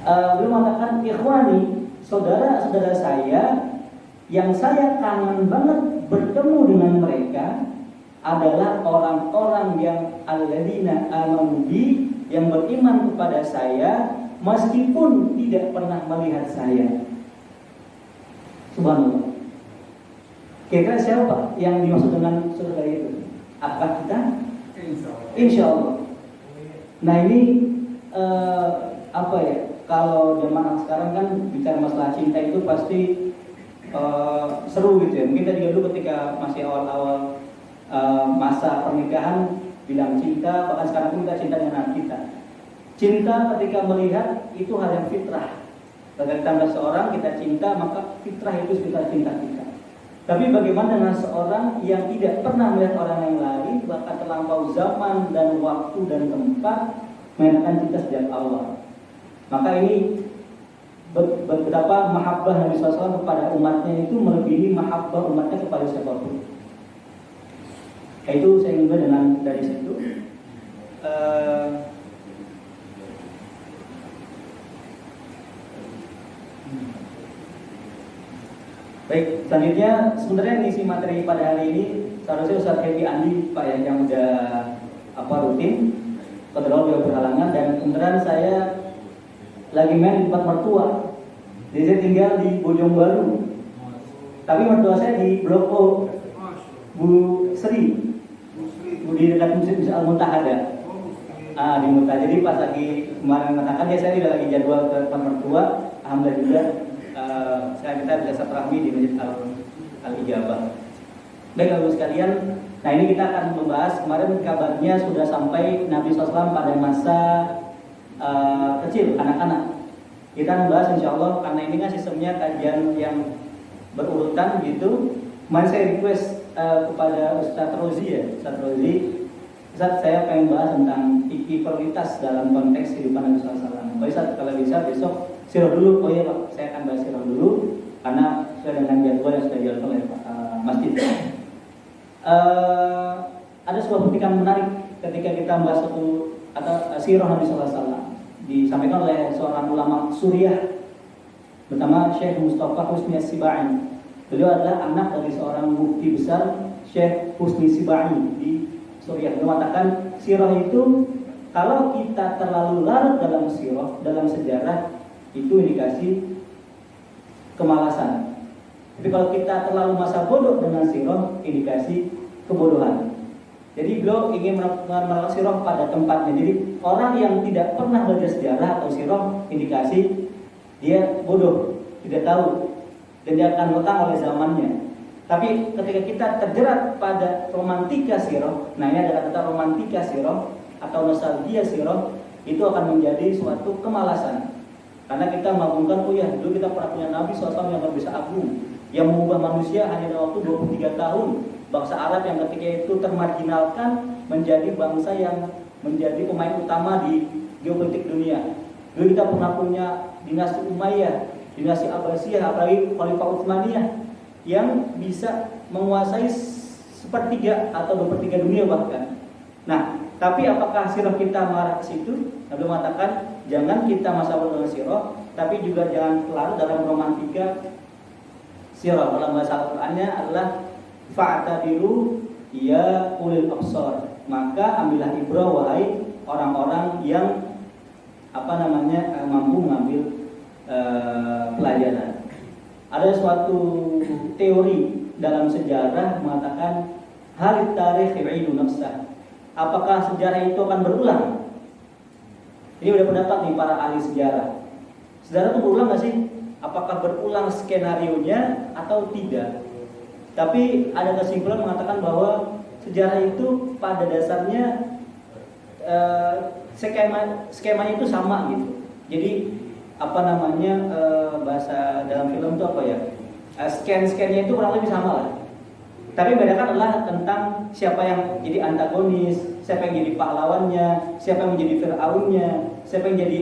Beliau mengatakan, ikhwani, saudara-saudara saya yang saya kangen banget bertemu dengan mereka adalah orang-orang yang alladzina amanu bi, yang beriman kepada saya meskipun tidak pernah melihat saya. Subhanallah. Kira-kira siapa yang dimaksud dengan saudara itu? Apakah kita? Insya Allah. Nah ini apa ya? Kalau zaman sekarang kan bicara masalah cinta itu pasti seru gitu ya. Mungkin tadi dulu ketika masih awal-awal masa pernikahan bilang cinta, bahkan sekarang pun kita cinta dengan anak kita. Cinta ketika melihat itu hal yang fitrah. Ketika kita melihat seorang kita cinta, maka fitrah itu fitrah cinta kita. Tapi bagaimana dengan seorang yang tidak pernah melihat orang yang lain, bahkan terlampau zaman dan waktu dan tempat menyatakan cinta sejak awal. Maka ini betapa mahabbah Nabi SAW kepada umatnya itu melebihi mahabbah umatnya kepada siapapun. Itu saya ingin dengan dari situ. Baik, selanjutnya sebenarnya ngisi materi pada hari ini seharusnya Ustaz Happy Andi Pak yang udah rutin. Kebetulan beliau berhalangan dan kemudian saya lagi main di tempat mertua. Jadi saya tinggal di Bojong Baru. Tapi mertua saya di Blok O, Bu Sri, di dekat Masjid Al-Muntahada. Di Muntah. Jadi pas lagi kemarin mengatakan ya saya tidak lagi jadwal ke tempat mertua. Alhamdulillah juga kita bisa silaturahmi di Masjid Al-Ijabah. Baik Bapak sekalian, nah ini kita akan membahas kemarin kabarnya sudah sampai Nabi SAW pada masa kecil, anak-anak. Kita membahas insya Allah karena ini kan sistemnya kajian yang berurutan gitu. Kemarin saya request kepada Ustadz Rozi ya, Ustadz Rozi, Ustadz saya pengen bahas tentang fikih prioritas dalam konteks kehidupan Nabi SAW. Baik Ustadz, kalau bisa besok sirah dulu. Oh iya Pak, saya akan bahas sirah dulu karena sesuai dengan jadwal yang sudah dilakukan oleh Masjid. Ada sebuah petikan menarik ketika kita membahas satu atau sirah Nabi SAW. Disampaikan oleh seorang ulama Suriah bernama Syekh Mustafa Husni As-Sibai. Beliau adalah anak dari seorang mufti besar Syekh Husni Sibai di Suriah. Beliau mengatakan sirah itu kalau kita terlalu larut dalam sirah, dalam sejarah, itu indikasi kemalasan. Tapi kalau kita terlalu masa bodoh dengan sirah, indikasi kebodohan. Jadi beliau ingin menaruh sirah pada tempatnya. Jadi orang yang tidak pernah belajar sejarah atau sirah, indikasi dia bodoh, tidak tahu, dan dia akan lekang oleh zamannya. Tapi ketika kita terjerat pada romantika sirah, nah ini adalah kata romantika sirah atau nostalgia sirah, itu akan menjadi suatu kemalasan. Karena kita mengagungkan, oh ya dulu kita pernah punya Nabi SAW yang berbisa agung, yang mengubah manusia hanya dalam waktu 23 tahun. Bangsa Arab yang ketika itu termarginalkan menjadi bangsa yang menjadi pemain utama di geopolitik dunia. Dulu kita pernah punya dinasti Umayyah, dinasti Abbasiyah, apalagi Khalifah Utsmaniyah yang bisa menguasai sepertiga atau 2/3 dunia bahkan. Nah, tapi apakah sirah kita mengarah ke situ? Nabi mengatakan jangan kita masa bodoh dengan sirah, tapi juga jangan larut dalam romantika sirah. Dalam bahasa Al-Qur'annya adalah fa'tabiru ya ulil absar, maka ambillah ibrah wahai orang-orang yang mampu mengambil pelajaran. Ada suatu teori dalam sejarah mengatakan hal tarikh yu'idu nafsah, apakah sejarah itu akan berulang? Ini udah pendapat nih para ahli sejarah. Sejarah itu berulang nggak sih? Apakah berulang skenarionya atau tidak? Tapi ada kesimpulan mengatakan bahwa sejarah itu pada dasarnya skemanya itu sama gitu. Jadi bahasa dalam film itu apa ya? Scan-scannya itu kurang lebih sama lah. Tapi bedakan adalah tentang siapa yang jadi antagonis, siapa yang jadi pahlawannya, siapa yang menjadi Fir'aunnya, siapa yang jadi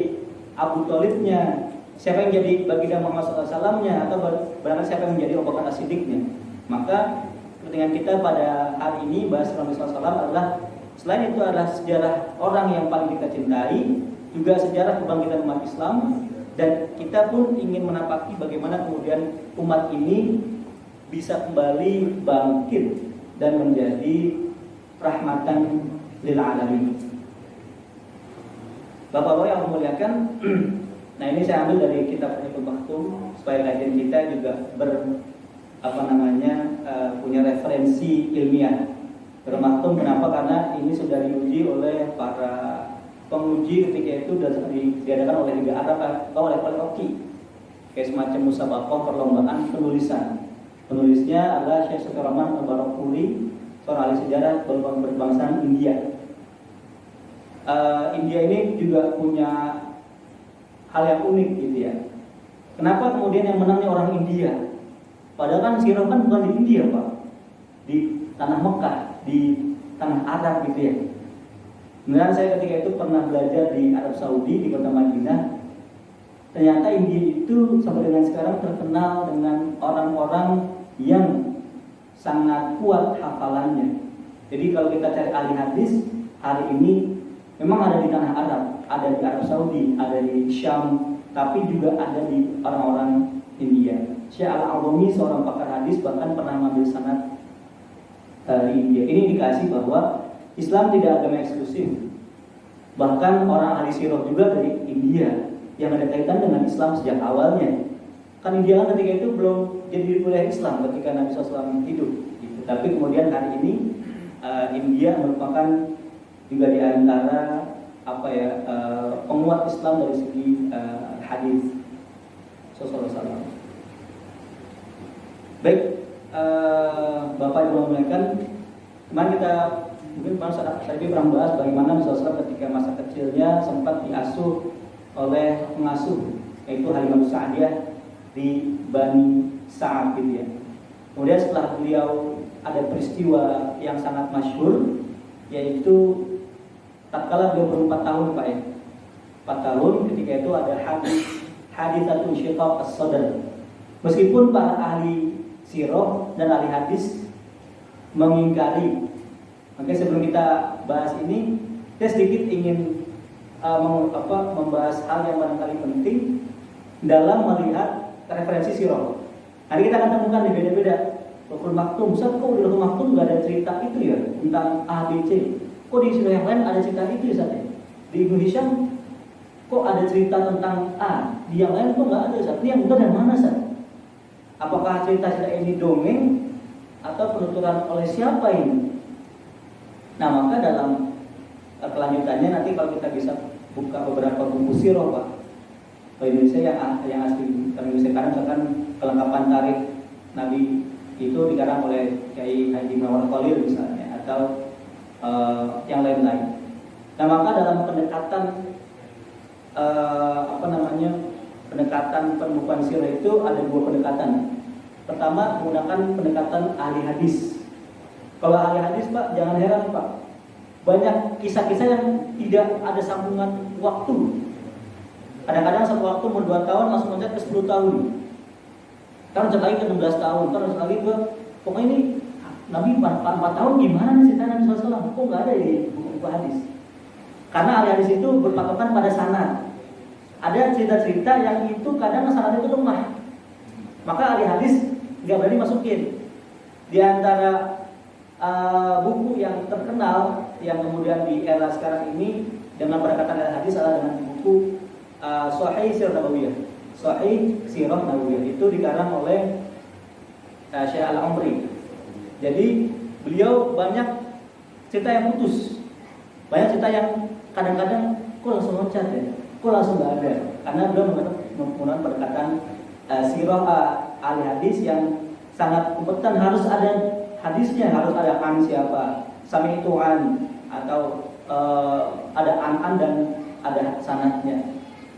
Abu Thalibnya, siapa yang jadi baginda Muhammad SAW-nya, atau barangkali siapa yang menjadi Abu Bakar As-Siddiqnya. Maka kepentingan kita pada hari ini bahas Nabi SAW adalah selain itu adalah sejarah orang yang paling kita cintai, juga sejarah kebangkitan umat Islam, Dan kita pun ingin menapaki bagaimana kemudian umat ini bisa kembali bangkit dan menjadi rahmatan lil alamin. Bapak-bapak yang memuliakan, nah ini saya ambil dari kitab Hikmatul Maktum supaya kajian kita juga punya referensi ilmiah. Bermaktum kenapa? Karena ini sudah diuji oleh para penguji ketika itu diadakan oleh Liga Arab atau oleh Oki, kayak semacam musabaqah perlombaan penulisan. Penulisnya adalah Syekh Sofyan Rahman Al-Barakfuri, seorang ahli sejarah berbangsaan India. India ini juga punya hal yang unik gitu ya. Kenapa kemudian yang menangnya orang India? Padahal kan sirah kan bukan di India Pak, di tanah Mekah, di tanah Arab gitu ya. Kemudian saya ketika itu pernah belajar di Arab Saudi, di kota Madinah. Ternyata India itu sampai dengan sekarang terkenal dengan orang-orang yang sangat kuat hafalannya. Jadi kalau kita cari ahli hadis hari ini memang ada di tanah Arab, ada di Arab Saudi, ada di Syam, tapi juga ada di orang-orang India. Syekh Al-Albani seorang pakar hadis bahkan pernah mengambil sanad di India. Ini indikasi bahwa Islam tidak agama eksklusif. Bahkan orang ahli sirah juga dari India yang ada kaitan dengan Islam sejak awalnya. Kan India kan ketika itu belum jadi wilayah Islam ketika Nabi SAW hidup. Gitu. Tapi kemudian hari ini India merupakan juga di antara penguat Islam dari segi hadis. Sallallahu. Baik, Bapak Ibu memuliakan, kemarin kita mungkin saya pernah bahas bagaimana Rasulullah ketika masa kecilnya sempat diasuh oleh pengasuh, yaitu Halimah Sa'diyah di Bani Sa'ad gitu ya. Kemudian setelah beliau ada peristiwa yang sangat masyhur, yaitu tatkala beliau berumur 4 tahun Pak ya. 4 tahun ketika itu ada hadithatun syiqaq as-sadr. Meskipun para ahli sirah dan ahli hadis mengingkari. Makanya sebelum kita bahas ini, saya sedikit ingin membahas hal yang barangkali penting dalam melihat referensi sirah. Nanti kita akan temukan di beda-beda. Hikmatul Maktum, kok di Hikmatul Maktum nggak ada cerita itu ya tentang A, B, C. Kok di sirah yang lain ada cerita itu ya Ustaz? Di Ibnu Hisham kok ada cerita tentang A, di yang lain kok nggak ada Ustaz? Ini yang benar yang mana Ustaz? Apakah cerita-cerita ini dongeng atau penuturan oleh siapa ini? Nah maka dalam kelanjutannya nanti kalau kita bisa buka beberapa buku sirah Pak, kalau Indonesia yang asli Indonesia sekarang misalkan kelengkapan tarikh Nabi itu dikarang oleh Kiai Haji Muhammad Khalil misalnya, atau yang lain-lain. Nah maka dalam pendekatan pendekatan pembukaan sirah itu ada 2 pendekatan. Pertama menggunakan pendekatan ahli hadis. Kalau ahli hadis Pak, jangan heran Pak, banyak kisah-kisah yang tidak ada sambungan waktu. Kadang-kadang satu waktu umur 2 tahun langsung loncat ke 10 tahun. Kan lagi ke 16 tahun, kan lagi ke pokoknya ini Nabi 4 tahun gimana nih cerita Nabi SAW? Kok nggak ada di buku hadis? Karena ahli hadis itu berpatokan pada sanad. Ada cerita-cerita yang itu kadang sanadnya itu lemah. Maka ahli hadis nggak berani masukin. Di antara buku yang terkenal yang kemudian di era sekarang ini dengan pendekatan ahli hadis adalah dengan buku Sahih Sirah Nabawiyah. Sahih Sirah Nabawiyah itu dikarang oleh Syekh Al-Umri. Jadi beliau banyak cerita yang putus, banyak cerita yang kadang-kadang kok langsung loncat ya, kok langsung nggak ada, karena beliau menggunakan pendekatan sirah ahli hadis yang sangat kompeten. Harus ada hadisnya, harus ada an siapa, sami itu an, atau ada an dan ada sanadnya.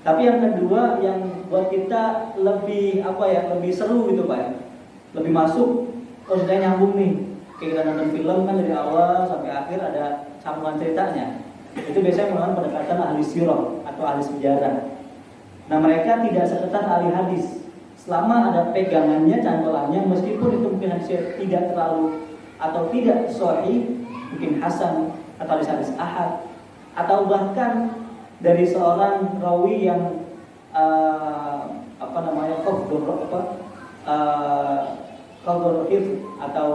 Tapi yang kedua yang buat kita lebih lebih seru gitu Pak ya, lebih masuk. Oh sudah nyambung nih, kayak kita nonton film kan dari awal sampai akhir ada sambungan ceritanya. Itu biasanya menggunakan pendekatan ahli sirah atau ahli sejarah. Nah mereka tidak seketat ahli hadis. Selama ada pegangannya, cantolannya, meskipun itu mungkin hadisnya tidak terlalu atau tidak sahih, mungkin hasan atau hadis ahad, atau bahkan dari seorang rawi yang apa namanya kalau atau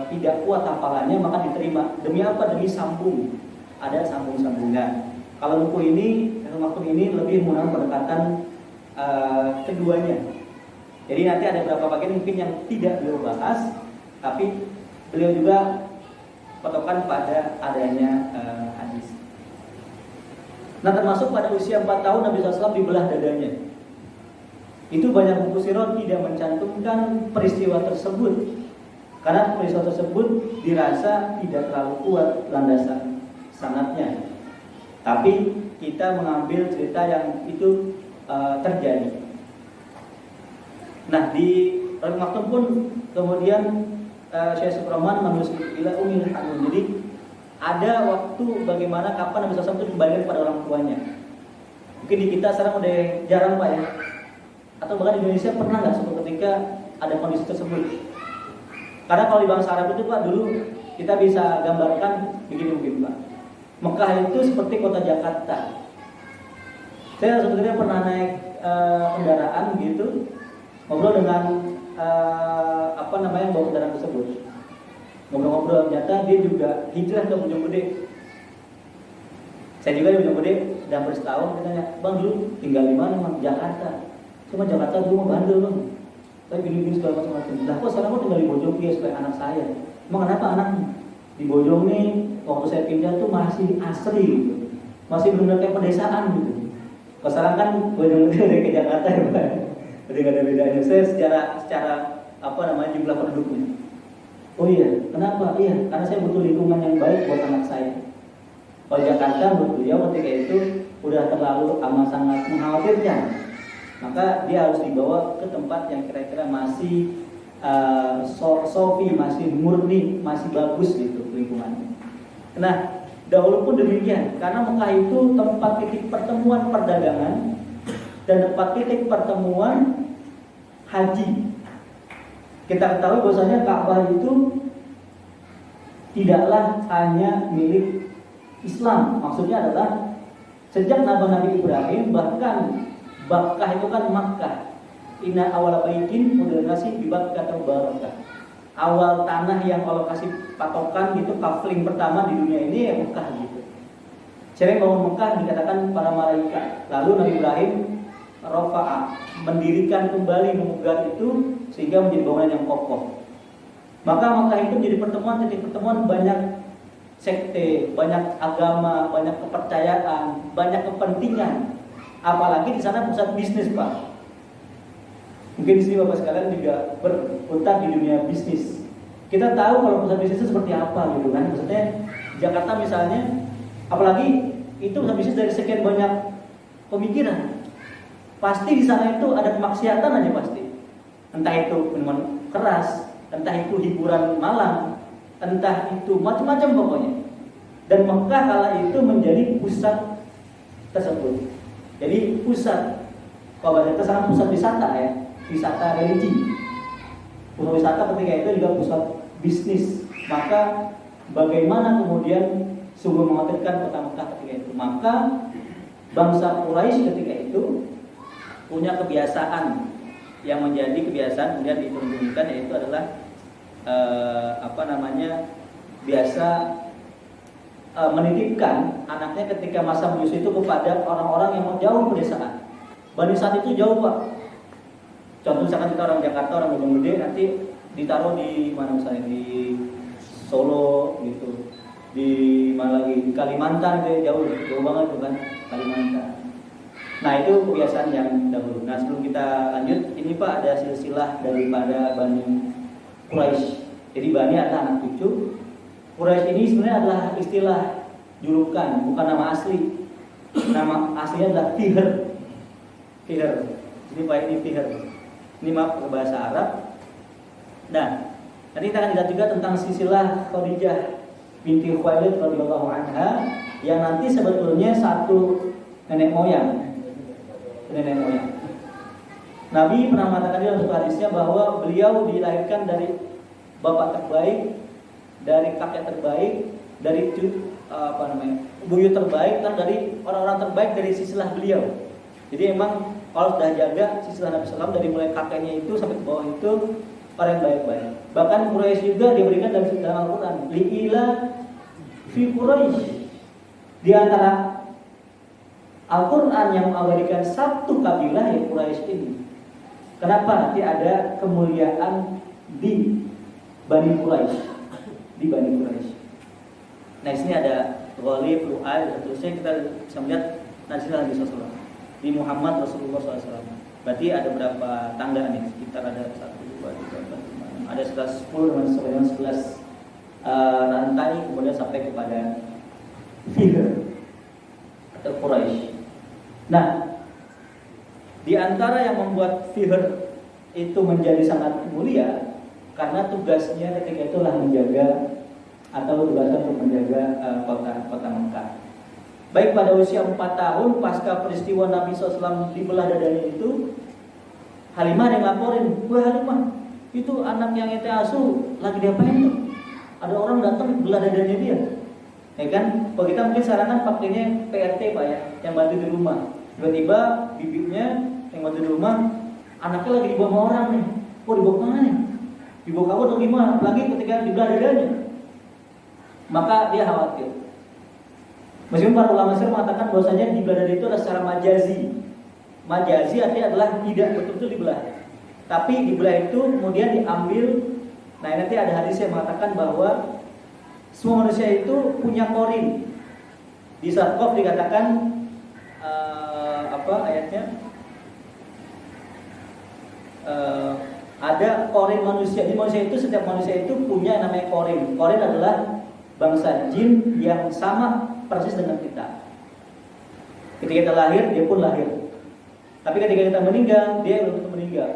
tidak kuat hafalannya maka diterima. Demi apa? Demi sambung. Ada sambung-sambungan. Kalau buku ini, maktub ini lebih menggunakan pendekatan keduanya. Jadi nanti ada beberapa bagian mungkin yang tidak beliau bahas, tapi beliau juga patokan pada adanya hadis. Nah, termasuk pada usia 4 tahun Nabi SAW dibelah dadanya. Itu banyak buku sirah tidak mencantumkan peristiwa tersebut, karena peristiwa tersebut dirasa tidak terlalu kuat landasan sanadnya. Tapi kita mengambil cerita yang itu terjadi. Nah, di Rabi Maktum pun kemudian Syekh Subrahman menulis ila umil hanun. Jadi ada waktu bagaimana kapan Nabi SAW itu kembali kepada orang tuanya. Mungkin di kita sekarang udah jarang Pak ya. Atau bahkan di Indonesia pernah nggak suatu ketika ada kondisi tersebut? Karena kalau di bangsa Arab itu Pak, dulu kita bisa gambarkan begini mungkin Pak. Mekah itu seperti kota Jakarta. Saya sebetulnya pernah naik kendaraan gitu, ngobrol dengan bawa kendaraan tersebut. Ngobrol-ngobrol, ternyata dia juga hijrah ke Bojonggede. Saya juga di Bojonggede sudah bersetahun. Dia tanya, bang dulu tinggal di mana? Bang? Jakarta. Cuma Jakarta dulu mau bandel bang. Tapi gini-gini segala macam-macam. Lah kok sekarang kok tinggal di Bojong ya sebagai anak saya? Emang kenapa anaknya? Di Bojong nih waktu saya pindah tuh masih asri gitu. Masih benar-benar kayak pedesaan gitu. Kalau sekarang kan Bojonggede udah ke Jakarta ya Pak. Jadi nggak ada bedanya. Saya secara jumlah penduduknya. Oh iya, kenapa? Iya, karena saya butuh lingkungan yang baik buat anak saya. Kalau Jakarta menurut beliau ketika itu udah terlalu amat sangat mengkhawatirkan. Maka dia harus dibawa ke tempat yang kira-kira masih sofi, masih murni, masih bagus gitu lingkungannya. Nah, dahulu pun demikian, karena Mekah itu tempat titik pertemuan perdagangan dan tempat titik pertemuan haji. Kita ketahui bahwasanya Ka'bah itu tidaklah hanya milik Islam. Maksudnya adalah sejak Nabi Ibrahim, bahkan Bakkah itu kan Makkah. Inna awal baitin udunasi bi Bakkah barakah. Awal tanah yang Allah kasih patokan gitu, kafling pertama di dunia ini ya Mekah gitu. Siapa yang bangun Mekah dikatakan para malaikat. Lalu Nabi Ibrahim rafa'a, mendirikan kembali, memegang itu sehingga menjadi bangunan yang kokoh. Maka Mekah itu menjadi titik pertemuan banyak sekte, banyak agama, banyak kepercayaan, banyak kepentingan. Apalagi di sana pusat bisnis Pak. Mungkin di sini Bapak sekalian juga berkutat di dunia bisnis. Kita tahu kalau pusat bisnis itu seperti apa gitu kan. Maksudnya Jakarta misalnya, apalagi itu pusat bisnis dari sekian banyak pemikiran. Pasti di sana itu ada kemaksiatan aja pasti. Entah itu minuman keras, entah itu hiburan malam, entah itu macam-macam pokoknya. Dan Mekah kala itu menjadi pusat tersebut. Jadi pusat, kalau bahasa kita sangat pusat wisata ya, wisata religi. Pusat wisata ketika itu juga pusat bisnis. Maka bagaimana kemudian sungguh mengkhawatirkan kota Mekah ketika itu. Maka bangsa Quraisy ketika itu punya kebiasaan yang menjadi kebiasaan kemudian ditunjukkan, yaitu adalah biasa menitipkan anaknya ketika masa menyusui itu kepada orang-orang yang jauh pedesaan. Bani Sa'd itu jauh Pak. Contoh misalkan kita orang Jakarta, orang Bojonggede, nanti ditaruh di mana misalnya di Solo gitu, di mana lagi di Kalimantan gitu, jauh banget tuh kan Kalimantan. Nah itu kebiasaan yang dahulu. Nah sebelum kita lanjut, ini Pak ada silsilah daripada Bani Quraisy. Jadi Bani adalah anak cucu. Quraisy ini sebenarnya adalah istilah julukan, bukan nama asli. Nama aslinya adalah Fihr. Jadi Pak ini Fihr. Ini maaf bahasa Arab. Nah, nanti kita akan lihat juga tentang silsilah Khadijah binti Khuwailid radhiyallahu anha yang nanti sebetulnya satu nenek moyang. Nabi pernah mengatakan dalam satu hadisnya bahwa beliau dilahirkan dari bapak terbaik, dari kakek terbaik, dari buyut terbaik, dan dari orang-orang terbaik dari silsilah beliau. Jadi emang kalau sudah jaga silsilah Nabi SAW dari mulai kakeknya itu sampai ke bawah itu orang yang baik-baik. Bahkan Quraisy juga diberikan dalam Al-Quran li'ila fi Quraisy. Di antara Al-Quran yang mengabadikan satu kabilah ya Quraisy ini. Kenapa? Nanti ada kemuliaan di Bani Quraisy. Di Bani Quraisy. Nah, di sini ada Ghalib, Lu'ay, dan seterusnya kita bisa melihat nasihat Nabi SAW di Muhammad Rasulullah SAW. Berarti ada berapa tangga nih? Sekitar ada 1, 2, 3, 4, 5, ada 10 sampai dengan 11 rantai kemudian sampai kepada Fihr atau Quraisy. Nah, di antara yang membuat Fihr itu menjadi sangat mulia karena tugasnya ketika itulah menjaga atau tugasnya untuk menjaga kota Mekah. Baik pada usia 4 tahun pasca peristiwa Nabi SAW dibelah dadanya itu, Halimah yang laporin, "Wah Halimah, itu anak yang ente asuh lagi diapain tuh? Ada orang datang belah dadanya dia." Ya kan? Kalau kita mungkin sekarang kan pakainya PRT Pak ya, yang bantu di rumah. Tiba-tiba bibitnya yang bantu di rumah, anaknya lagi dibawa sama orang nih. Oh, dibawa kemana nih? Dibawa kabur atau gimana? Lagi ketika dibelah dadanya. Maka dia khawatir. Meskipun para ulama Syiah mengatakan bahwasanya di belah dada itu adalah secara majazi. Majazi artinya adalah tidak betul-betul dibelah. Tapi dibelah itu kemudian diambil. Nah, nanti ada hadis yang mengatakan bahwa semua manusia itu punya korin. Di surat Qaf dikatakan ayatnya? Ada korin manusia. Di manusia itu setiap manusia itu punya yang namanya korin. Korin adalah bangsa jin yang sama persis dengan kita. Ketika kita lahir, dia pun lahir. Tapi ketika kita meninggal, dia belum tentu meninggal.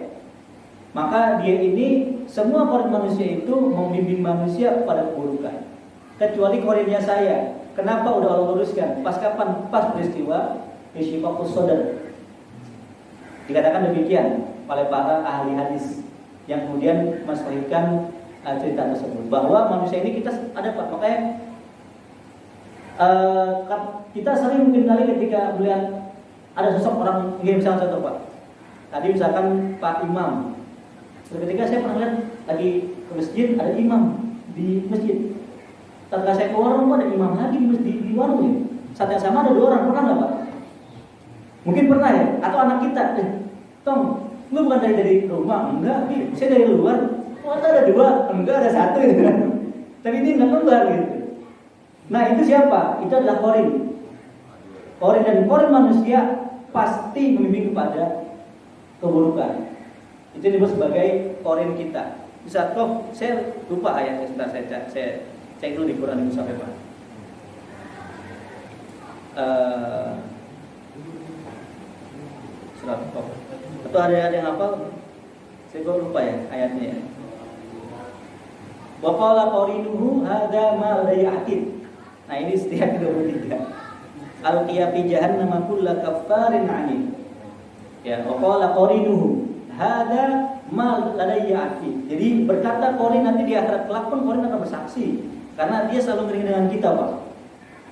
Maka dia ini, semua korin manusia itu membimbing manusia pada keburukan. Kecuali korinnya saya. Kenapa udah Allah luruskan? Pas kapan? Pas peristiwa Isyiqaqus Shadr. Dikatakan demikian oleh para ahli hadis yang kemudian mensahihkan cerita tersebut. Bahwa manusia ini kita ada Pak, makanya kita sering mungkin kali ketika melihat ada sosok orang, misalnya contoh Pak, tadi misalkan Pak Imam. Ketika saya pernah lihat lagi ke masjid, ada imam di masjid. Ketika saya ke warung, ada imam lagi di masjid, di warungnya. Saat yang sama ada 2 orang, pernah nggak Pak? Mungkin pernah ya? Atau anak kita, Tom, lu bukan dari rumah? Enggak, saya dari luar. Oh, ada 2, enggak ada 1 gitu. Tapi ini nggak keluar gitu. Nah, itu siapa? Itu adalah korin. Korin dan korin manusia pasti membimbing kepada keburukan. Itu disebut sebagai korin kita. Bisa kok, saya lupa ayatnya, sebentar saya cek dulu di Quran itu sampai mana. Surat Qaf. Atau ada yang hafal? Saya kok lupa ya ayatnya ya. Wa qala qarinuhu hadza ma la ya'tid. Nah, ini setiap 23. Al-qiya fi jahannam kullu kaffarin 'anid. Ya, wa qala qarinuhu hadza ma la ya'tid. Jadi berkata korin nanti di akhirat kelak pun korin akan bersaksi karena dia selalu beriring dengan kita, Pak.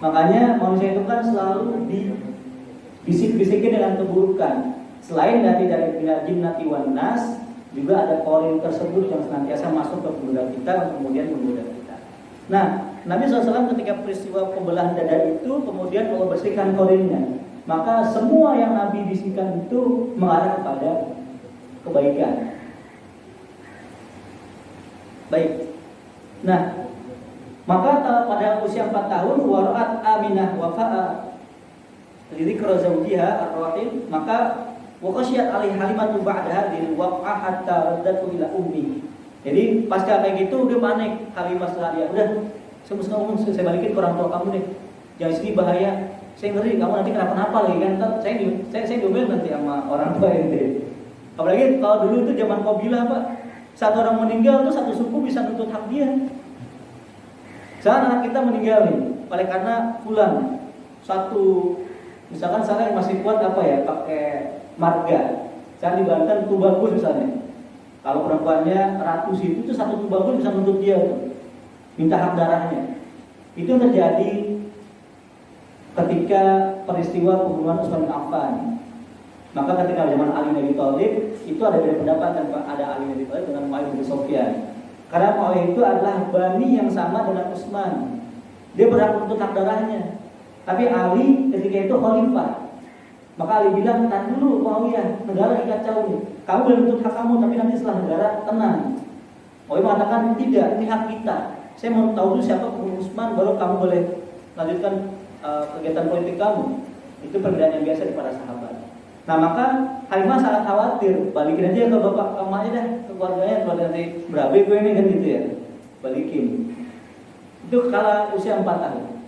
Makanya manusia itu kan selalu dibisik-bisikin dengan keburukan. Selain dari minal jinnati wan nas, juga ada korin tersebut yang senantiasa masuk ke benak kita kemudian menggoda kita. Nah, Nabi SAW ketika peristiwa pembelahan dada itu kemudian Allah bersihkan korinnya. Maka semua yang Nabi bisikan itu mengarah kepada kebaikan. Baik. Nah, maka pada usia 4 tahun wara'at Aminah wafa'a lidzikra zawjiha ar-rahim, maka waqasyat alaihi halimatu ba'daha lil waq'ah hatta raddatu ila ummi. Jadi pasca kayak gitu dia panik. Halimah setelah dia udah saya balikin ke orang tua kamu deh. Jangan sini bahaya. Saya ngeri kamu nanti kenapa-napa lagi kan. Saya diomel nanti sama orang tua ente. Apalagi kalau dulu itu zaman Qabilah, Pak. Satu orang meninggal tuh satu suku bisa nuntut hak dia. Sekarang anak kita meninggal nih, oleh karena fulan satu, misalkan saya yang masih kuat apa ya, pakai marga. Saya di Banten Tubagus misalnya. Kalau perempuannya Ratu situ itu satu Tubagus bisa nuntut dia tuh, minta hak darahnya. Itu terjadi ketika peristiwa pembunuhan Utsman bin Affan. Maka ketika zaman Ali bin Abi Thalib itu ada beda pendapat kan Pak, ada Ali bin Abi Thalib dengan Muawiyah bin Sufyan. Karena Muawiyah itu adalah bani yang sama dengan Utsman. Dia berhak untuk hak darahnya. Tapi Ali ketika itu khalifah. Maka Ali bilang, "Tahan dulu Muawiyah, negara dikacau nih. Kamu boleh menuntut hak kamu, tapi nanti setelah negara tenang." Muawiyah mengatakan, "Tidak, ini hak kita. Saya mau tahu dulu siapa pembunuh Utsman, baru kamu boleh lanjutkan kegiatan politik kamu." Itu perbedaan yang biasa di para sahabat. Nah maka Halimah sangat khawatir, balikin aja ke bapak kamu aja dah, ke keluarganya, kalau nanti berabe gue ini kan gitu ya, balikin. Itu kala usia 4 tahun.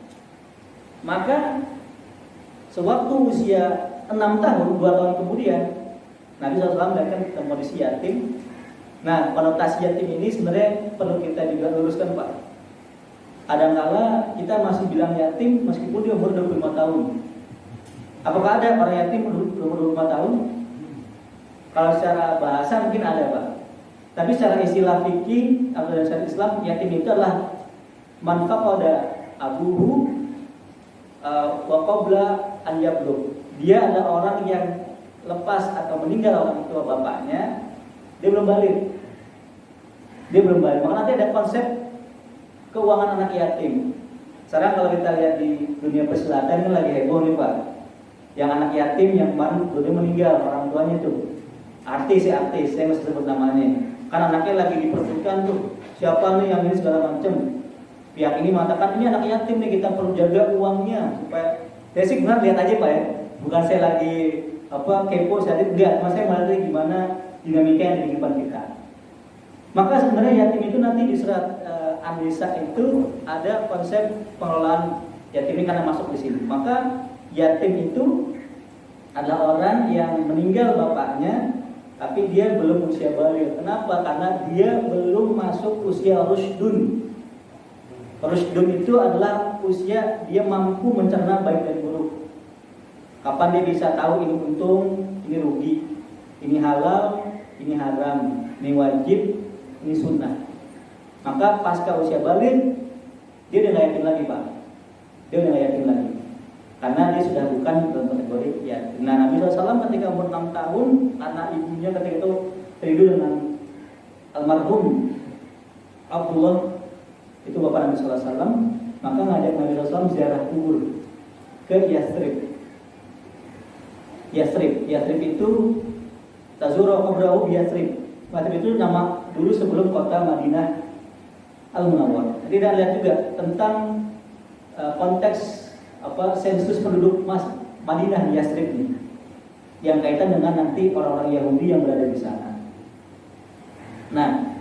Maka sewaktu usia 6 tahun, 2 tahun kemudian, Nabi SAW melihatkan kondisi yatim. Nah, konotasi yatim ini sebenarnya perlu kita juga luruskan Pak. Kadang-kala kita masih bilang yatim meskipun dia umur 25 tahun. Apakah ada orang yatim umur 25 tahun? Kalau secara bahasa mungkin ada Pak. Tapi secara istilah fikih atau dalam syariat Islam, yatim itu adalah man faqada abuhu wa qabla an yablugh. Dia adalah orang yang lepas atau meninggal orang tua bapaknya, dia belum balik. Maka nanti ada konsep keuangan anak yatim. Sekarang kalau kita lihat di dunia persilatan ini lagi heboh nih Pak. Yang anak yatim yang kemarin belum meninggal orang tuanya tuh. Artis, saya mesti sebut namanya. Kan anaknya lagi diperbutkan tuh. Siapa nih yang ini segala macam. Pihak ini mengatakan ini anak yatim nih, kita perlu jaga uangnya supaya. Saya sih benar lihat aja Pak ya. Bukan saya lagi kepo saya enggak, mas saya malah gimana dinamika yang di kehidupan kita. Maka sebenarnya yatim itu nanti di surat An-Nisa itu ada konsep pengelolaan yatim ini karena masuk di sini. Maka yatim itu adalah orang yang meninggal bapaknya tapi dia belum usia baligh. Kenapa? Karena dia belum masuk usia rushdun. Rushdun itu adalah usia dia mampu mencerna baik dan buruk. Kapan dia bisa tahu ini untung, ini rugi, ini halal, ini haram, ini wajib, ini sunnah. Maka pasca usia baligh dia udah nggak yatim lagi Pak. Dia udah nggak yatim lagi. Karena dia sudah bukan dalam kategori yatim. Nah Nabi SAW ketika umur 6 tahun, anak ibunya ketika itu rindu dengan almarhum Abdullah, itu bapak Nabi SAW, maka ngajak Nabi SAW ziarah kubur ke Yathrib. Yathrib itu Tazura Qabrahu Yathrib. Yathrib itu nama dulu sebelum kota Madinah Al-Munawwarah. Jadi kita lihat juga tentang konteks sensus penduduk Madinah di Yathrib ini, yang kaitan dengan nanti orang-orang Yahudi yang berada di sana. Nah,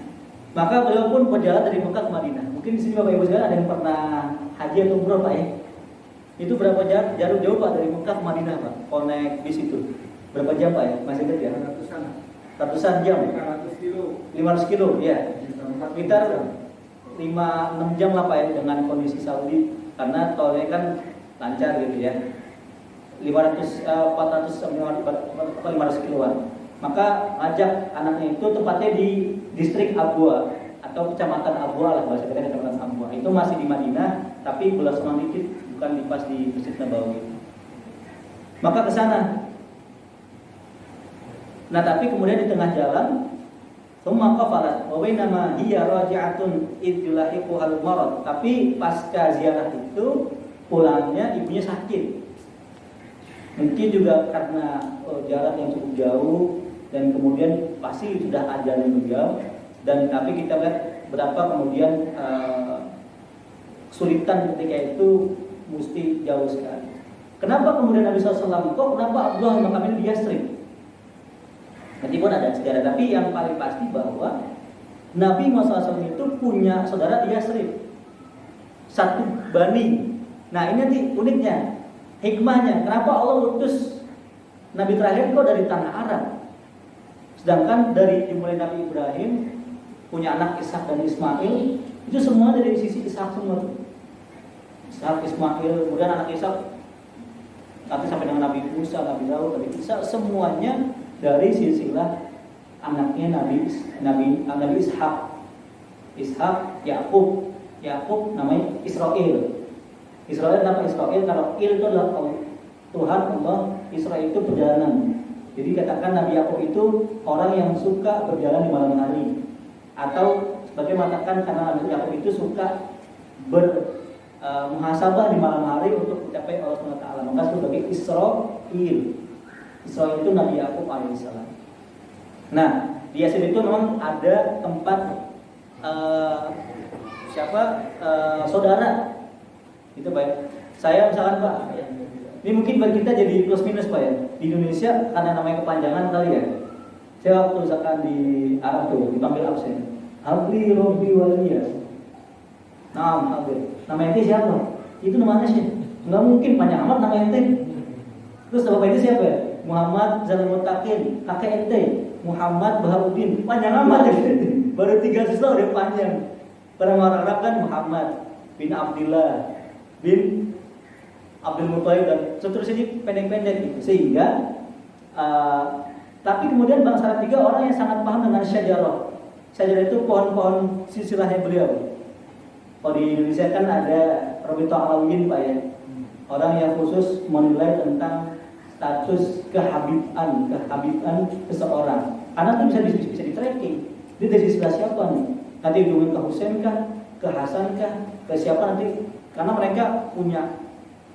maka beliau pun berjalan dari Mekah ke Madinah. Mungkin di sini Bapak Ibu sekalian ada yang pernah haji atau umroh Pak ya? Itu berapa jarak jauh Pak dari Mekah ke Madinah Pak? Kalau naik bis itu berapa jam Pak ya? Masih ingat ya? Ratusan jam. 500 kilo ya. Sekitar 5-6 jam lah Pak ya dengan kondisi Saudi, karena tolnya kan lancar gitu ya. 400 kiloan. Maka ajak anaknya itu tempatnya di distrik Abwa atau kecamatan Abwa lah bahasa kita, kecamatan Abwa. Itu masih di Madinah tapi belas orang dikit, bukan di pas di Masjid Nabawi. Maka ke sana. Nah, tapi kemudian di tengah jalan summa qafalat wa bainama hiya raji'atun id yulahiqu al-marad. Tapi pasca ziarah itu pulangnya ibunya sakit. Mungkin juga karena jarak yang cukup jauh dan kemudian pasti sudah ajalnya beliau, dan tapi kita lihat berapa kemudian kesulitan ketika itu mesti jauh sekali. Kenapa kemudian Nabi SAW kenapa Abdullah makamnya di Yathrib? Nanti pun ada sejarah, tapi yang paling pasti bahwa Nabi SAW itu punya saudara di Yathrib, satu bani. Nah ini nanti uniknya, hikmahnya, kenapa Allah utus Nabi terakhir kok dari tanah Arab, sedangkan dari dimulai Nabi Ibrahim punya anak Ishak dan Ismail, itu semua dari sisi Ishak semua. Ishak, Ismail, kemudian anak Ishak nanti sampai dengan Nabi Musa, Nabi Daud, Nabi Isa, semuanya dari silsilah anaknya Nabi Ishak, Yakub namanya Israel. Israel nama Israel, kalau Il itu adalah Tuhan Allah, Israel itu perjalanan. Jadi katakan Nabi Yakub itu orang yang suka berjalan di malam hari, atau sebagai mengatakan karena Nabi Yakub itu suka muhasabah di malam hari untuk mencapai Allah SWT. Maka sebagai Israil. Israil itu Nabi Yakub alaihissalam. Nah, di Yasin itu memang ada tempat saudara. Itu Pak. Saya misalkan Pak, ini mungkin bagi kita jadi plus minus Pak ya. Di Indonesia karena namanya kepanjangan kali ya. Saya waktu misalkan di Arab tuh dipanggil absen. Abli Robi Waliyah. Nah, nama ente siapa? Itu namanya sih. Enggak mungkin panjang amat nama ente. Terus bapak itu siapa ya? Muhammad Zalmul Mutakin, kakek ente Muhammad Baharudin. Panjang amat ya. Baru 3 siswa udah panjang. Pada orang Arab kan Muhammad bin Abdullah bin Abdul Muttalib dan seterusnya pendek-pendek gitu. Sehingga tapi kemudian bangsa Arab juga orang yang sangat paham dengan syajarah. Syajarah itu pohon-pohon silsilahnya beliau. Kalau di Indonesia kan ada Robito Alawin Pak ya. Orang yang khusus menilai tentang status kehabiban seseorang. Karena itu bisa di tracking. Dia dari sebelah siapa nih? Nanti hubungin ke Husain kah, ke Hasan kah, ke siapa nanti? Karena mereka punya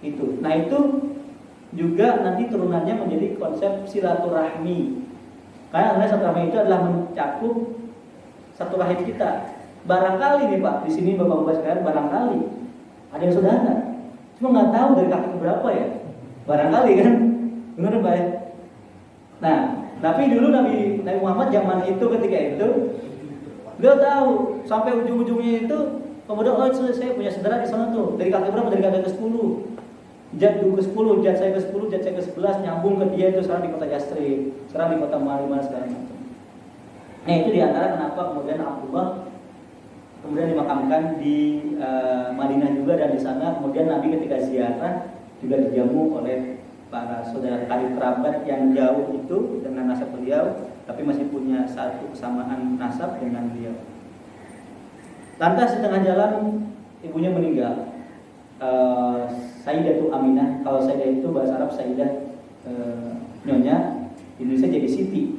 itu. Nah itu juga nanti turunannya menjadi konsep silaturahmi. Karena silaturahmi itu adalah mencakup satu rahim kita. Barangkali nih Pak, di sini bapak-bapak sekalian barangkali ada yang saudara, cuma nggak tahu dari kaki berapa ya. Barangkali kan, benar Pak ya. Nah, tapi dulu Nabi Muhammad zaman itu ketika itu beliau tahu sampai ujung-ujungnya itu kemudian saya punya saudara di sana tuh dari kaki berapa, dari kaki ke-10, jat ke-10, jat saya ke-10, jat saya ke-11 nyambung ke dia itu sekarang di kota Yasrib, sekarang di kota Malimah segala macam. Nah itu diantara kenapa kemudian Abdullah kemudian dimakamkan di Madinah juga, dan di sana kemudian Nabi ketika ziarah juga dijamu oleh para saudara karib kerabat yang jauh itu dengan nasab beliau, tapi masih punya satu kesamaan nasab dengan beliau. Lantas di tengah jalan ibunya meninggal, Sayyidatu Aminah. Kalau Sayyidah itu bahasa Arab Sayyidah nyonya, Indonesia jadi Siti.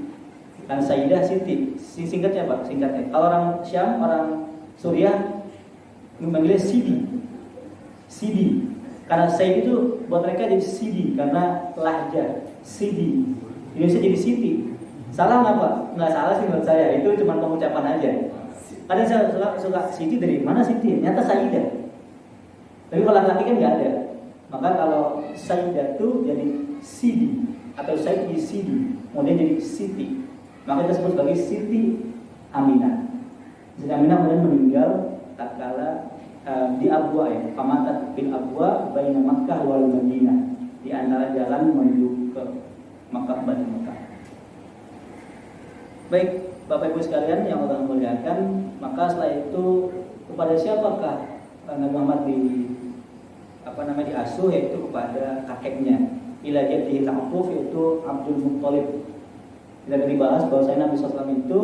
Kan Sayyidah Siti, singkatnya Pak, singkatnya. Kalau orang Syam, orang Suriah memanggilnya Sidi. Karena Sayyid itu buat mereka jadi Sidi karena lahja. Sidi. Indonesia jadi Siti. Salah nggak Pak? Nggak salah sih menurut saya. Itu cuma pengucapan aja. Kadang saya suka Siti, dari mana Siti? Nyata Sayyidah. Tapi kalau laki kan nggak ada. Maka kalau Sayyidah itu jadi Sidi atau Sayyid di Sidi, kemudian jadi Siti. Maka kita sebut sebagai Siti Aminah. Siti Aminah kemudian meninggal tatkala di Abwa ya, pamatat bil Abwa baina Makkah wal Madinah, di antara jalan menuju ke Makkah dan Makkah. Baik, Bapak Ibu sekalian yang Allah muliakan, maka setelah itu kepada siapakah Nabi Muhammad diasuh, yaitu kepada kakeknya. Ila jaddihi al-Aquf, yaitu Abdul Muttalib. Tidak dibahas bahwa Nabi SAW itu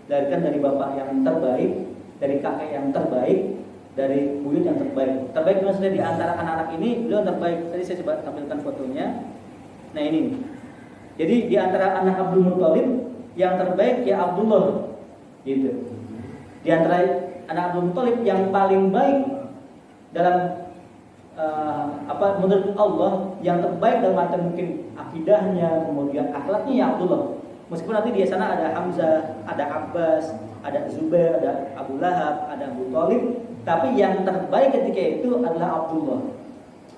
dilahirkan dari bapak yang terbaik, dari kakek yang terbaik, dari buyut yang terbaik. Terbaik maksudnya di antara anak-anak ini beliau terbaik. Tadi saya coba tampilkan fotonya. Nah ini. Jadi di antara anak Abdul Muttalib yang terbaik ya Abdullah. Gitu. Di antara anak Abdul Muttalib yang paling baik dalam menurut Allah, yang terbaik dalam arti mungkin akidahnya, kemudian akhlaknya ya Abdullah. Meskipun nanti di sana ada Hamzah, ada Abbas, ada Zubair, ada Abu Lahab, ada Abu Thalib, tapi yang terbaik ketika itu adalah Abdullah.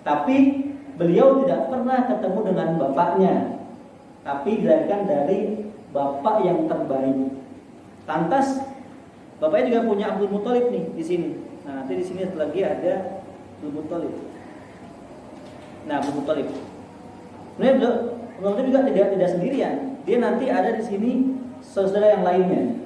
Tapi beliau tidak pernah ketemu dengan bapaknya, tapi dilahirkan dari bapak yang terbaik. Lantas bapaknya juga punya Abdul Muttalib nih di sini. Nah, nanti di sini lagi ada Abdul Muttalib. Nah, Abdul Muttalib. Beliau juga tidak sendirian. Dia nanti ada di sini saudara yang lainnya.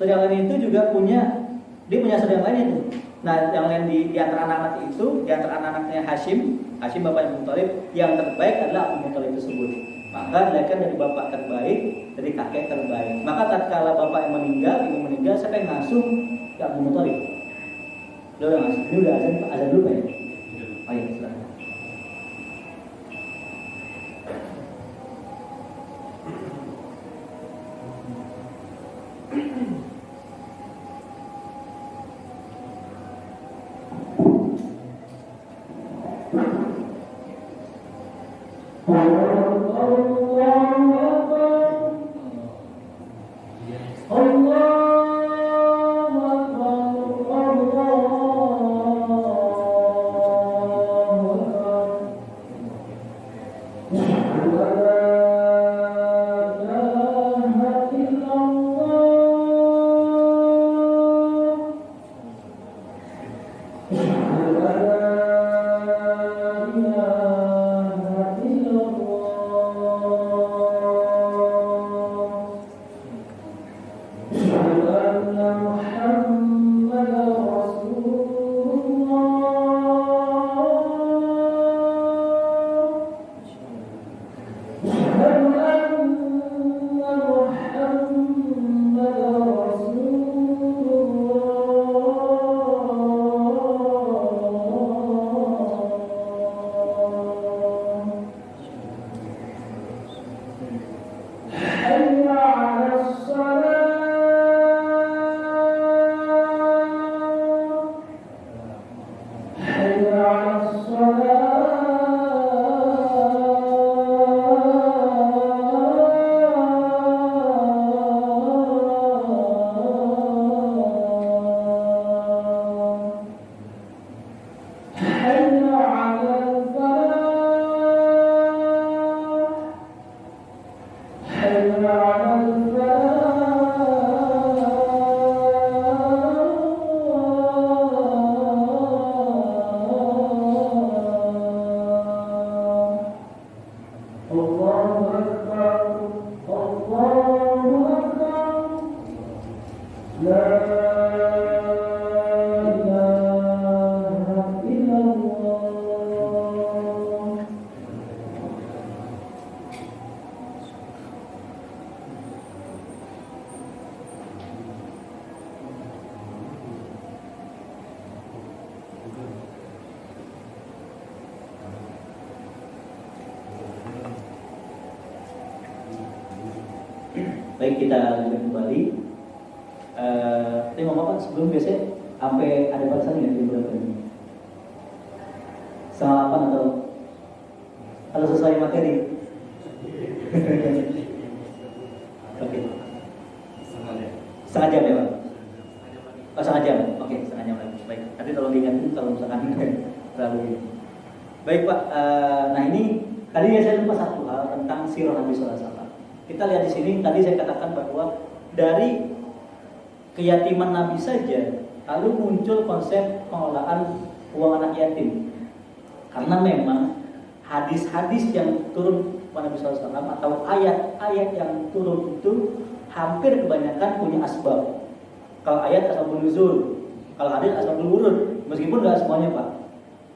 Saudara yang lain itu juga punya saudara yang lainnya itu. Nah, yang lain di antara anak-anak itu, di antara anak-anaknya Hashim bapaknya Abdul Muttalib, yang terbaik adalah Abdul Muttalib tersebut. Maka dilahirkan dari bapak terbaik, dari kakek terbaik. Maka tatkala bapak yang meninggal, ibu meninggal, siapa yang ngasuh? Ya Abdul Muttalib. Dia udah ngasuh. Ini udah azan dulu Pak ya? Oh iya, silakan. Baik, kita lanjutkan kembali. Tapi ngomong sebelum biasanya sampai ada batasan ya di berapa ini? Setengah 8 atau sesuai materi? Oke. Setengah jam ya Pak? Oh, setengah jam. Oke, setengah jam lagi. Baik. Nanti tolong diingatin kalau misalkan terlalu ini. Baik Pak. Nah ini tadi saya lupa satu hal tentang sirah Nabi Sallallahu Alaihi Wasallam. Kita lihat di sini tadi saya katakan bahwa dari keyatiman Nabi saja lalu muncul konsep pengelolaan uang anak yatim. Karena memang hadis-hadis yang turun kepada Nabi SAW atau ayat-ayat yang turun itu hampir kebanyakan punya asbab. Kalau ayat asbabun nuzul, kalau hadis asbabul wurud, meskipun nggak semuanya Pak.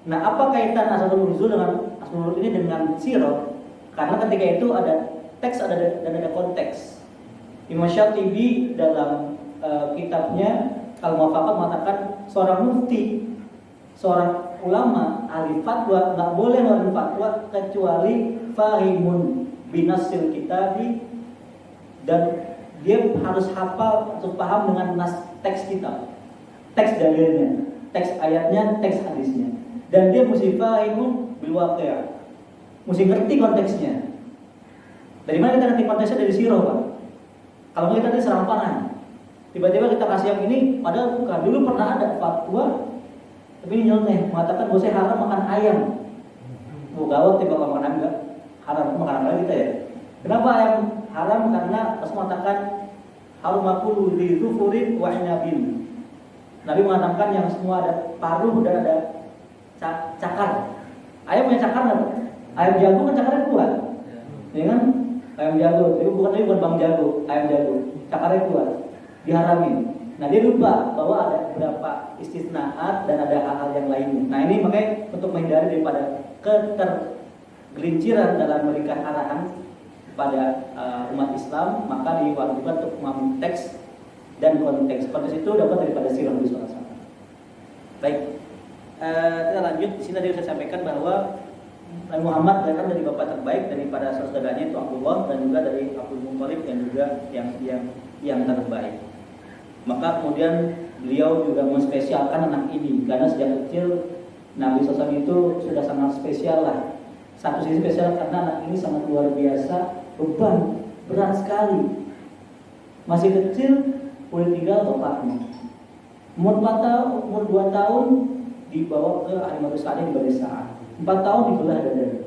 Nah, apa kaitan asbabun nuzul dengan asbabul wurud ini dengan sirah? Karena ketika itu ada teks dan ada konteks. Imam Syatibi dalam kitabnya Al-Muwafaqat mengatakan seorang mufti, seorang ulama ahli fatwa nggak boleh ngeluarin fatwa kecuali fahimun binasil kitabi, dan dia harus hafal atau paham dengan nas teks kitab, teks dalilnya, teks ayatnya, teks hadisnya, dan dia mesti fahimun bil waqi', mesti ngerti konteksnya. Dari mana kita ngerti konteksnya? Dari sirah Pak. Kalau kita tadi serampangan, tiba-tiba kita kasih yang ini, padahal bukan. Dulu pernah ada fatwa, tapi ini nyeleneh, mengatakan bahwa saya haram makan ayam. Gawat tiba kalau makan ayam enggak haram, makan ayam kita ya. Kenapa ayam haram? Karena Rasul mengatakan harumakulu li zufurin wa inabin. Nabi mengatakan yang semua ada paruh dan ada cakar. Ayam punya cakar enggak? Ayam jago kan cakarnya kuat. Ya kan? Ayam jago, tapi bukan bang jago, ayam jago, cakarnya kuat, diharamin. Nah dia lupa bahwa ada beberapa istisnaat dan ada hal-hal yang lainnya. Nah ini makanya untuk menghindari daripada ketergelinciran dalam memberikan arahan pada umat Islam, maka diwajibkan untuk memahami teks dan konteks. Konteks itu dapat daripada sirah Nabi SAW. Baik, kita lanjut. Di sini tadi saya sampaikan bahwa Nabi Muhammad datang dari bapak terbaik daripada saudaranya itu Abdullah, dan juga dari Abdul Muthalib yang juga yang terbaik. Maka kemudian beliau juga menspesialkan anak ini karena sejak kecil Nabi SAW itu sudah sangat spesial lah. Satu sisi spesial karena anak ini sangat luar biasa, beban berat sekali. Masih kecil boleh tinggal bapaknya. Umur 2 tahun dibawa ke Halimatu Sa'diyah di Bani Sa'ad. 4 tahun dibelah dadanya,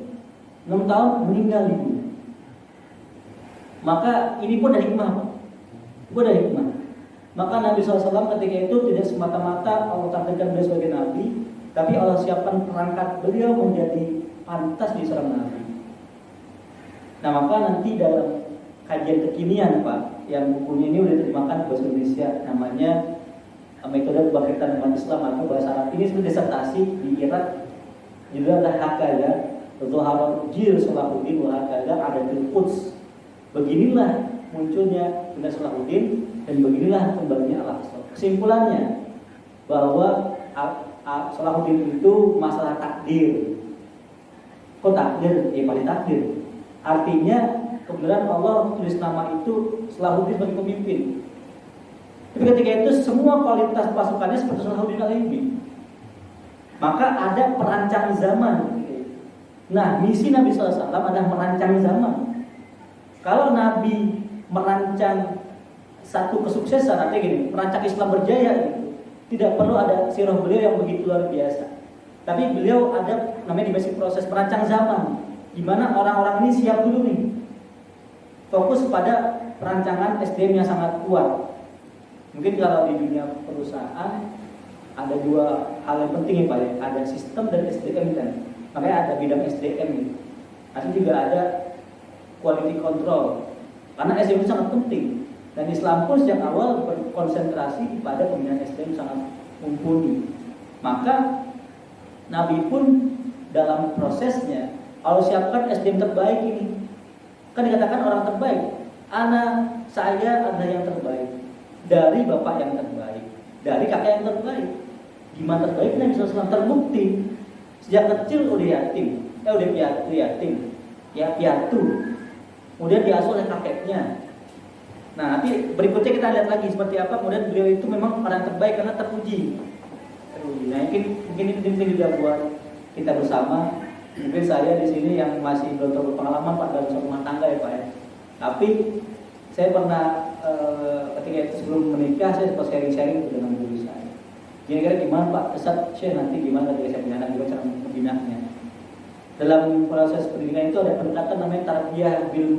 6 tahun meninggal ibunya. Maka ini pun ada hikmah, Maka Nabi SAW ketika itu tidak semata-mata Allah takdirkan beliau sebagai Nabi, tapi Allah siapkan perangkat beliau menjadi pantas di seorang Nabi. Nah maka nanti dalam kajian kekinian Pak, yang bukunya ini sudah diterjemahkan ke bahasa Indonesia, namanya Metode Kebangkitan Umat Islam atau bahasa Arab. Ini sebenarnya disertasi di Irak. Juga ada hakala Zuharul Jil Salahuddin wa hakala Adatul Quds. Beginilah munculnya Bunda Salahuddin dan beginilah kembalinya Al-Aqsa. Kesimpulannya bahwa Salahuddin itu masalah takdir. Kok takdir? Ya pasti takdir. Artinya kebenaran Allah tulis nama itu Salahuddin sebagai pemimpin. Tapi ketika itu semua kualitas pasukannya seperti Salahuddin Al-Ayyubi. Maka ada perancang zaman. Nah, misi Nabi SAW adalah merancang zaman. Kalau Nabi merancang satu kesuksesan, artinya gini, merancang Islam berjaya, gitu, tidak perlu ada sirah beliau yang begitu luar biasa. Tapi beliau ada namanya di basic proses merancang zaman, di mana orang-orang ini siap dulu nih. fokus pada perancangan SDM yang sangat kuat. Mungkin kalau di dunia perusahaan ada dua hal yang penting ya Pak ya, ada sistem dan SDM kan. Makanya ada bidang SDM gitu. Nanti juga ada quality control. Karena SDM itu sangat penting. Dan Islam pun sejak awal berkonsentrasi pada pembinaan SDM sangat mumpuni. Maka Nabi pun dalam prosesnya Allah siapkan SDM terbaik ini. Kan dikatakan orang terbaik. Saya adalah yang terbaik. Dari bapak yang terbaik, dari kakak yang terbaik. Gimana terbaik? Nabi SAW terbukti sejak kecil udah yatim, piatu. Kemudian diasuh oleh kakeknya. Nah, nanti berikutnya kita lihat lagi seperti apa. Kemudian beliau itu memang orang terbaik karena teruji. Nah, mungkin ini penting juga buat kita bersama. Mungkin saya di sini yang masih belum tahu pengalaman Pak dalam suatu rumah tangga ya Pak ya. Tapi saya pernah ketika itu sebelum menikah saya sempat sharing-sharing dengan guru saya. Kira-kira gimana Pak Ustaz Syekh nanti gimana ketika saya punya anak, gimana cara membinanya. Dalam proses pendidikan itu ada pendekatan namanya tarbiyah bil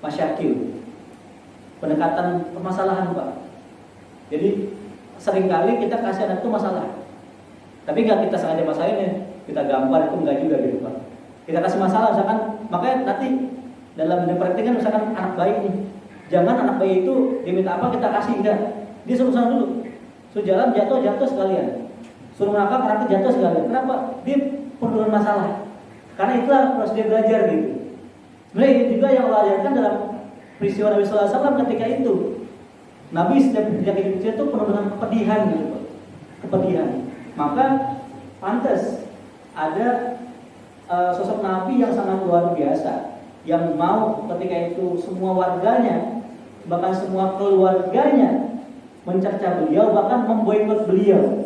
masyakil. Pendekatan permasalahan Pak. Jadi seringkali kita kasih anak itu masalah. Tapi nggak kita sengaja masalahin, kita gambar itu enggak juga gitu Pak. Kita kasih masalah misalkan, makanya nanti dalam praktik kan misalkan anak bayi nih. Jangan anak bayi itu diminta apa kita kasih, enggak. Dia suruh sana dulu. Suruh jalan jatuh sekalian. Suruh melangkah jatuh sekalian. Kenapa? Dia penurunan masalah. Karena itulah proses dia belajar gitu. Sebenarnya itu juga yang Allah ajarkan dalam peristiwa Nabi SAW ketika itu. Nabi sejak kecil itu penuh dengan kepedihan gitu. Kepedihan. Maka pantas ada sosok Nabi yang sangat luar biasa. Yang mau ketika itu semua warganya, bahkan semua keluarganya mencerca beliau, bahkan memboikot beliau.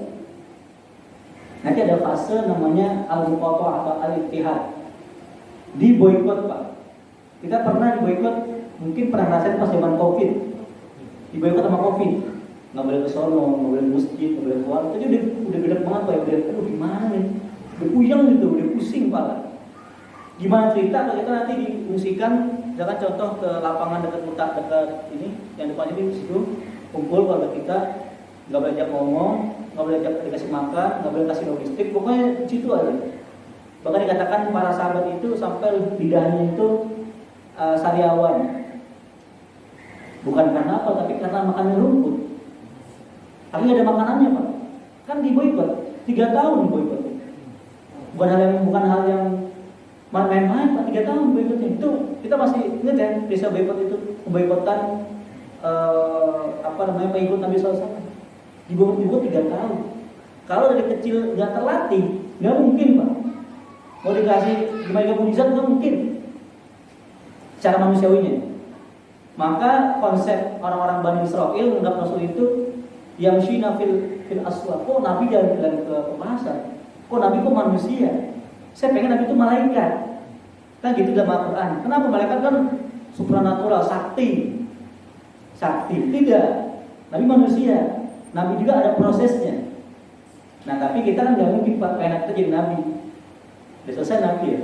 Nanti ada fase namanya al-muqatta'ah atau al-ittihad. Diboikot Pak. Kita pernah diboikot, mungkin pernah ngerasain pas zaman Covid. Diboikot sama Covid. Nggak boleh ke sono, nggak boleh ke masjid, nggak boleh keluar. Jadi udah gede banget Pak. Udah gimana nih? Udah puyeng gitu, udah pusing Pak. Gimana cerita kalau kita nanti diungsikan, misalkan contoh ke lapangan dekat ini, yang depan ini di situ, kumpul keluarga kita, nggak boleh ajak ngomong, nggak boleh ajak dikasih makan, nggak boleh kasih logistik, pokoknya di situ aja. Bahkan dikatakan para sahabat itu sampai lidahnya itu sariawan, bukan karena apa, tapi karena makannya rumput. Tapi ada makanannya Pak, kan diboikot, 3 tahun diboikot. Bukan hal yang main-main Pak, 3 tahun boikotnya. Itu kita masih ingat ya, bisa boikot itu memboikotkan pengikut Nabi SAW. Diboikot 3 tahun. Kalau dari kecil nggak terlatih, nggak mungkin Pak. Mau dikasih gimana mujizat nggak mungkin. Cara manusiawinya. Maka konsep orang-orang Bani Israel menganggap Rasul itu yang syina fil aswaq. Kok Nabi jalan ke pasar? Kok Nabi kok manusia? Saya pengen Nabi itu malaikat. Kan gitu dalam Al-Quran. Kenapa malaikat kan supranatural, sakti. Tidak. Nabi manusia. Nabi juga ada prosesnya. Nah tapi kita kan gak mungkin Pak anak kita jadi Nabi. Sudah selesai Nabi ya.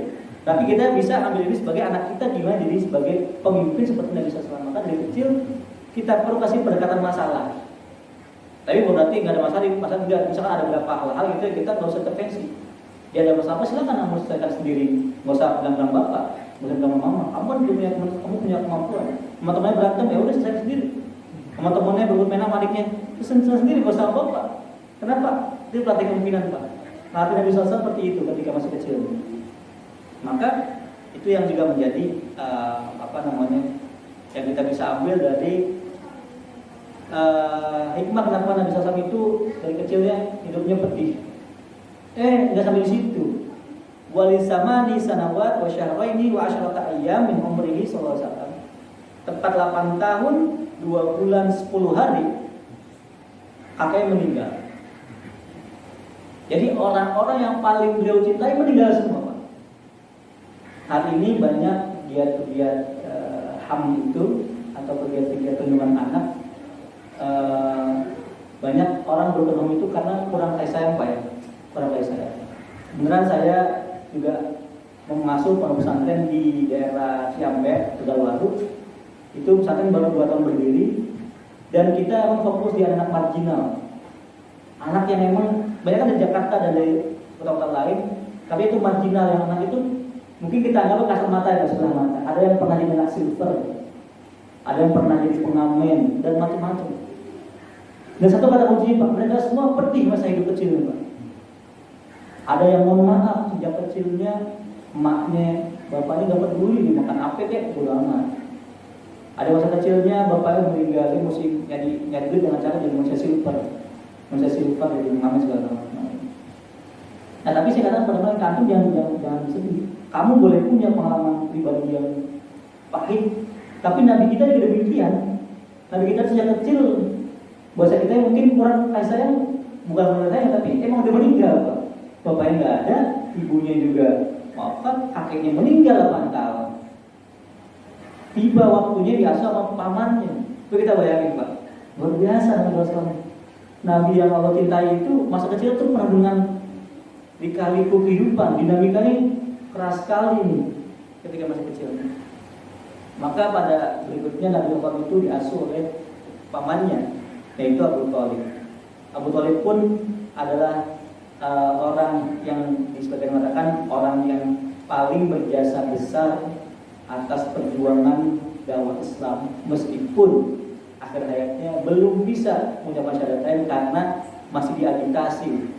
Tapi kita bisa ambil diri sebagai anak kita, gimana jadi sebagai pemimpin seperti Nabi SAW. Maka dari kecil kita perlu kasih pendekatan masalah. Tapi bukan berarti nggak ada masalah juga. Misalkan ada beberapa hal-hal gitu kita nggak usah intervensi. Dia ada masalah apa silakan kamu selesaikan sendiri. Nggak usah bilang bapak, nggak usah bilang mama. Kamu punya kemampuan. Teman-temannya berantem ya udah selesai sendiri. Teman-temannya berebut main sama adiknya, selesai sendiri nggak usah bapak. Kenapa? Dia pelatih kepemimpinan Pak. Nah, Nabi SAW seperti itu ketika masih kecil. Maka itu yang juga menjadi yang kita bisa ambil dari hikmah kenapa Nabi SAW itu dari kecilnya hidupnya pedih. Nggak sampai di situ. Walisamani sanawat wa syahraini wa asyrata ayyam min umrihi sallallahu alaihi wasallam. Tepat 8 tahun, 2 bulan 10 hari kakeknya meninggal. Jadi orang-orang yang paling beliau cintai meninggal semua Pak. Hari ini banyak giat-giat HAM itu atau giat-giat perlindungan anak. Banyak orang berpenuh itu karena kurang kasih sayang Pak ya. Kurang kasih sayang. Beneran saya juga mengasuh pondok pesantren di daerah Ciambek, Tegalwaru. Itu pesantren baru 2 tahun berdiri, dan kita emang fokus di anak marginal, anak yang emang banyak kan dari Jakarta dan dari kota-kota lain, tapi itu marginal. Yang anak itu mungkin kita anggap kasat mata ya, sebelah mata. Ada yang pernah jadi anak silver, ada yang pernah jadi pengamen dan macam-macam. Dan satu kata kunci Pak, mereka semua pedih masa hidup kecilnya Pak. Ada yang mohon maaf sejak kecilnya emaknya, bapaknya gak peduli dimakan apa kek, bodo amat. Ada masa kecilnya bapaknya meninggal, dia mesti nyari duit dengan cara jadi manusia silver jadi pengamen segala macam. Nah tapi saya katakan pada mereka, antum jangan sedih. Kamu boleh punya pengalaman pribadi yang pahit, tapi Nabi kita juga demikian. Nabi kita sejak kecil, bahasa kita mungkin kurang kasih sayang, bukan kurang sayang, tapi emang udah meninggal Pak. Bapaknya nggak ada, ibunya juga wafat, kakeknya meninggal 8 tahun. Tiba waktunya diasuh sama pamannya. Itu kita bayangin Pak, luar biasa Nabi Rasulullah. Nabi yang Allah cintai itu masa kecil itu penuh dengan lika-liku kehidupan, dinamikanya keras sekali nih ketika masih kecil. Maka pada berikutnya Nabi Muhammad itu diasuh oleh pamannya, yaitu Abu Thalib. Abu Thalib pun adalah orang yang disebutkan mengatakan orang yang paling berjasa besar atas perjuangan dakwah Islam, meskipun akhir hayatnya belum bisa mengucapkan syahadatain karena masih diagitasi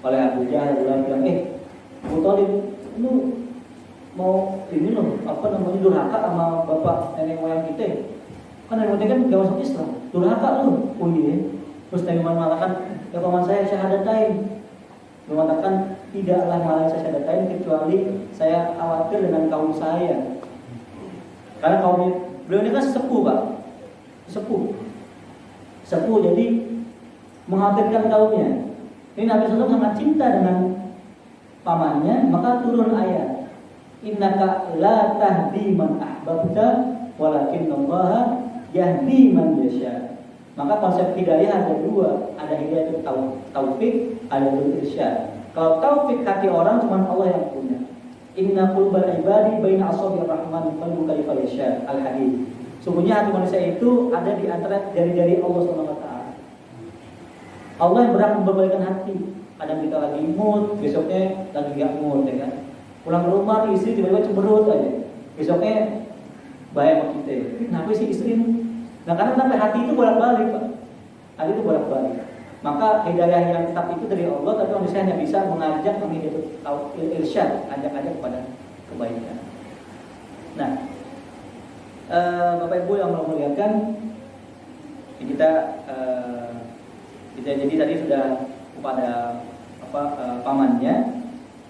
oleh Abu Jahal. Dia bilang, Abu Thalib, lu mau ini loh, durhaka sama bapak nenek moyang kita. Kan nenek moyang kan gak masuk Islam, durhaka lu. Oh iya. Terus Nabi Muhammad mengatakan, ya paman saya syahadatain. Dia mengatakan, tidaklah malah saya syahadatain kecuali saya khawatir dengan kaum saya. Karena kaum beliau ini kan sesepuh Pak, sepuh jadi mengkhawatirkan kaumnya. Ini Nabi SAW sangat cinta dengan pamannya, maka turun ayat, innaka la tahdi man ahbabta walakinallaha yahdi man yasha. Maka konsep hidayah ada 2, ada hidayah itu taufik, ada itu irsyad. Kalau taufik hati orang cuma Allah yang punya. Inna qulbal ibadi baina asabi'ir rahman qalbu kaifa yasha. Al-Hadid. Sungguhnya hati manusia itu ada di antara jari-jari Allah SWT. Allah yang berhak memperbaikkan hati. Kadang kita lagi mood, besoknya lagi gak mood, ya kan? Pulang ke rumah istri tiba-tiba cemberut aja. Besoknya bayar sama kita. Kenapa sih istri? Nah karena sampai hati itu bolak-balik Pak. Hati itu bolak-balik. Maka hidayah yang tetap itu dari Allah, tapi manusia hanya bisa mengajak irsyad, ajak-ajak kepada kebaikan. Nah, Bapak Ibu yang memuliakan, kita jadi tadi sudah kepada pamannya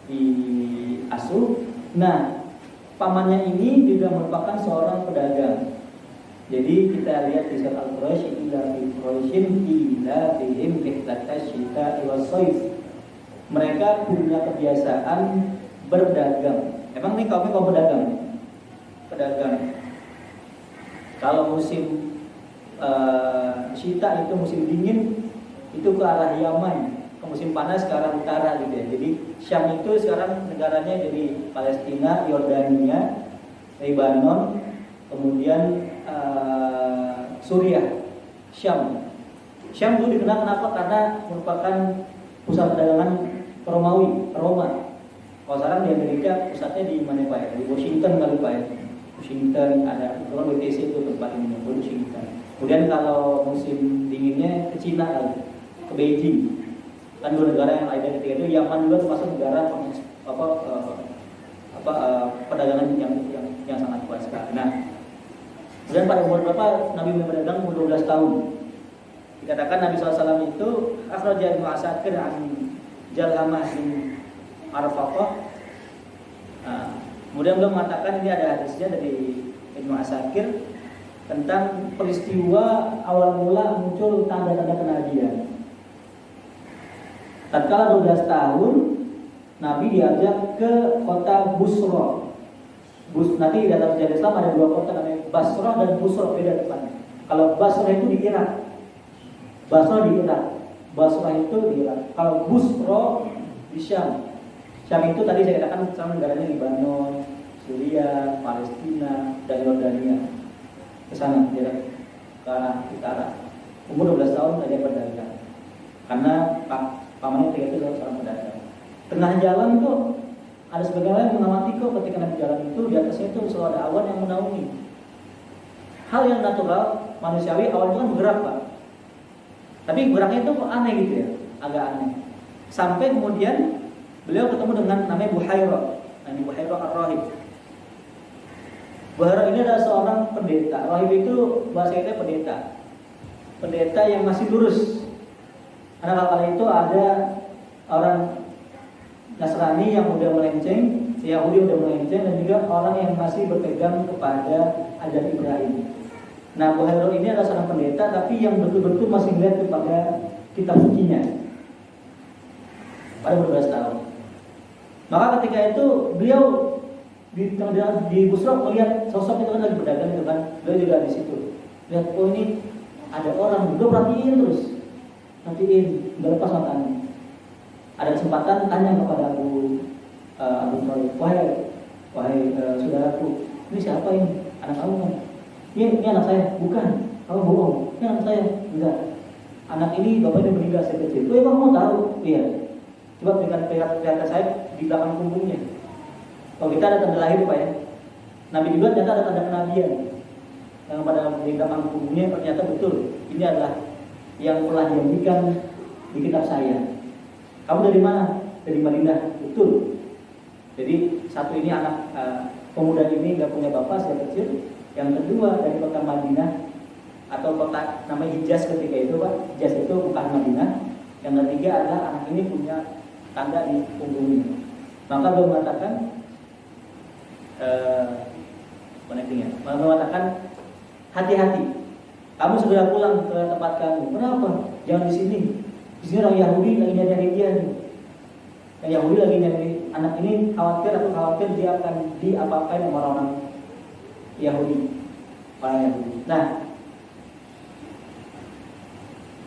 diasuh. Nah, pamannya ini juga merupakan seorang pedagang. Jadi kita lihat di surat Al-Quraish, illa fi Quraisyin illa bihim rihlatash syita'i was-shaif. Mereka punya kebiasaan berdagang. Emang nih kaum pedagang. Kalau musim syita itu musim dingin, itu ke arah Yaman. Ke musim panas ke arah utara gitu ya. Jadi Syam itu sekarang negaranya jadi Palestina, Yordania, Lebanon, kemudian Suriah, Syam itu dikenal kenapa? Karena merupakan pusat perdagangan Roma. Kalau sekarang di Amerika pusatnya di mana Pak ya? Di Washington kali Pak ya. Washington ada WTC itu tempat ini, Washington. Kemudian kalau musim dinginnya ke Cina kali, ke Beijing. Kan 2 negara yang lainnya ketika itu. Yaman juga termasuk negara perdagangan yang sangat kuat sekali. Nah, dan pada umur berapa Nabi berdagang? Umur 12 tahun. Dikatakan Nabi SAW itu akhraja Ibnu Asakir an Jalhamah bin Arfaqah. Kemudian beliau mengatakan, ini ada hadisnya dari Ibnu Asakir tentang peristiwa awal mula muncul tanda-tanda kenabian. Tatkala 12 tahun Nabi diajak ke kota Busra. Nanti di dalam sejarah Islam ada 2 kota namanya Basrah dan Busra, beda tempatnya. Kalau Basrah itu di Irak. Basrah itu di Irak. Kalau Busra di Syam. Syam itu tadi saya katakan sama negaranya Lebanon, Suriah, Palestina, dan Yordania. ke sana, dia ke arah utara. Umur 12 tahun dia berdagang. Karena pamannya ketika itu seorang pedagang. Tengah jalan itu ada sebagian orang yang mengamati kok ketika Nabi jalan itu di atasnya itu selalu ada awan yang menaungi. Hal yang natural, manusiawi, awan itu kan bergerak Pak. Tapi geraknya itu aneh gitu ya, agak aneh. Sampai kemudian beliau ketemu dengan namanya Buhairah. Nah, ini Buhairah Ar-Rahib. Buhairah ini adalah seorang pendeta. Rahib itu bahasa kita pendeta. Pendeta yang masih lurus. Karena kala itu ada orang Nasrani yang udah melenceng, Yahudi udah melenceng, dan juga orang yang masih berpegang kepada ajaran Ibrahim. Nah, Buhairah ini adalah seorang pendeta, tapi yang betul-betul masih melihat kepada kitab sucinya. Pada 12 tahun. Maka ketika itu beliau di Busra melihat sosok itu kan lagi berdagang itu kan, beliau juga di situ. Lihat, oh ini ada orang, beliau perhatiin terus, nggak lepas matanya. Ada kesempatan tanya kepada Abu Thalib, wahai saudaraku, ini siapa ini? Anak kamu kan? Ini anak saya, bukan. Kamu bohong. Ini anak saya, enggak. Anak ini bapaknya meninggal saya kecil. Oh, kamu mau tahu? Iya. Coba berikan kelihatan saya di belakang punggungnya. Kalau kita ada tanda lahir Pak ya. Nabi juga ternyata ada tanda kenabian. Yang pada di belakang punggungnya ternyata betul. Ini adalah yang telah dijanjikan di kitab saya. Kamu dari mana? Dari Madinah. Betul. Jadi satu ini anak pemuda ini nggak punya bapak sejak kecil. Yang kedua dari kota Madinah atau kota namanya Hijaz ketika itu Pak. Hijaz itu bukan Madinah. Yang ketiga adalah anak ini punya tanda di punggungnya. Maka beliau mengatakan mengatakan hati-hati. Kamu segera pulang ke tempat kamu. Kenapa? Jangan di sini. Di sini orang Yahudi lagi nyari dia nih. Yang Yahudi lagi nyari anak ini, khawatir dia akan diapa-apain sama orang Yahudi, orang Yahudi. Nah,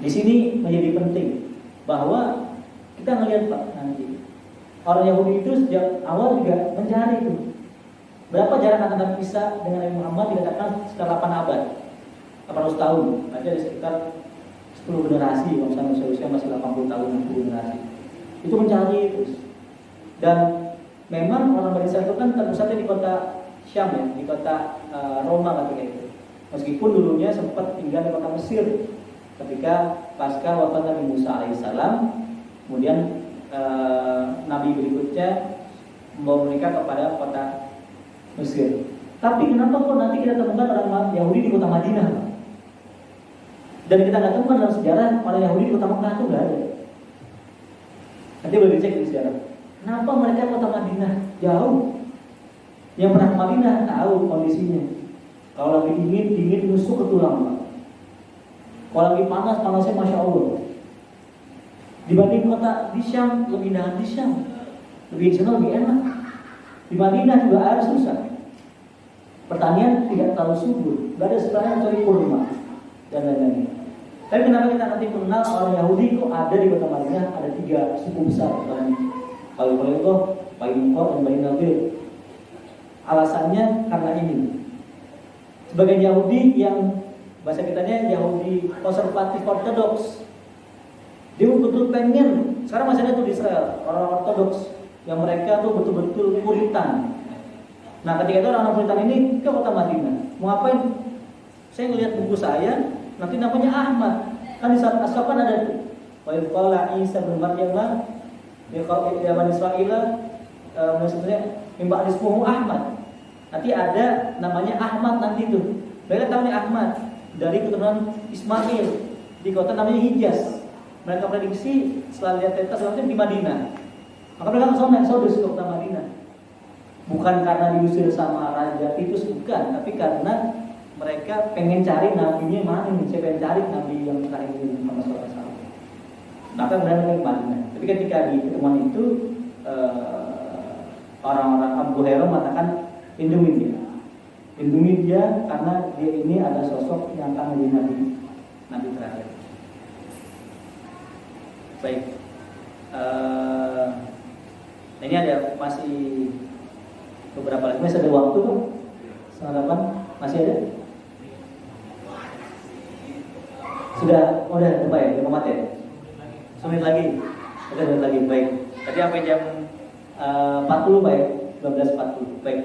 di sini menjadi penting bahwa kita melihat Pak nanti orang Yahudi itu sejak awal juga mencari itu. Berapa jarak antara Isa dengan Nabi Muhammad dikatakan sekitar 8 abad, 800 tahun. Berarti ada sekitar 10 generasi, kalau misalnya usia masih 80 tahun, 10 generasi. Itu mencari terus. Dan memang orang Bani Israil itu kan terpusatnya di kota Syam ya, di kota Roma ketika itu. Meskipun dulunya sempat tinggal di kota Mesir ketika pasca wafat Nabi Musa alaihissalam, kemudian Nabi berikutnya membawa mereka kepada kota Mesir. Tapi kenapa kok nanti kita temukan orang Yahudi di kota Madinah? Dan kita nggak temukan dalam sejarah orang Yahudi di kota Mekah itu nggak ada. Nanti boleh dicek di sejarah. Kenapa mereka kota Madinah jauh? Yang pernah ke Madinah tahu kondisinya. Kalau lagi dingin nusuk ke tulang. Kalau lagi panasnya Masya Allah. Dibanding kota di Syam, lebih dahan di Syam, lebih sana lebih enak. Di Madinah juga air susah. Pertanian tidak terlalu subur, nggak ada sebenarnya kecuali kurma dan lain-lain. Tapi kenapa kita nanti mengenal orang Yahudi kok ada di kota Madinah? Ada 3 suku besar, Bani Quraidah, Bani Qur, dan Bani Nadir. Alasannya karena ini. Sebagai Yahudi yang bahasa kitanya Yahudi konservatif ortodoks, dia betul-betul pengen. Sekarang masih ada tuh di Israel orang ortodoks yang mereka tuh betul-betul Puritan. Nah, ketika itu orang Puritan ini ke kota Madinah, mau ngapain? Saya ngelihat buku saya, nanti namanya Ahmad. Kan di saat Ashab kan ada tuh. Wa qala Isa bin Maryam ya Bani Israil, maksudnya mimba ismuhu Ahmad. Nanti ada namanya Ahmad nanti tuh. Mereka tahu nih Ahmad dari keturunan Ismail di kota namanya Hijaz. Mereka prediksi setelah lihat peta selanjutnya di Madinah. Maka mereka langsung eksodus ke kota Madinah. Bukan karena diusir sama Raja Titus, bukan, tapi karena mereka pengen cari nabinya mana nih. Saya pengen cari nabi yang terakhir ini Muhammad SAW. Maka mereka ke Madinah. Tapi ketika di pertemuan itu orang-orang Abu Hurairah mengatakan lindungi dia karena dia ini adalah sosok yang akan menjadi nabi terakhir. Baik. Ini ada masih beberapa lagi. Masih ada waktu tuh? 7:30 masih ada? Udah lupa ya, udah komat ya? Semenit lagi. Oke, semenit lagi, baik. Tadi sampai jam 40 Pak ya, 12.40, baik.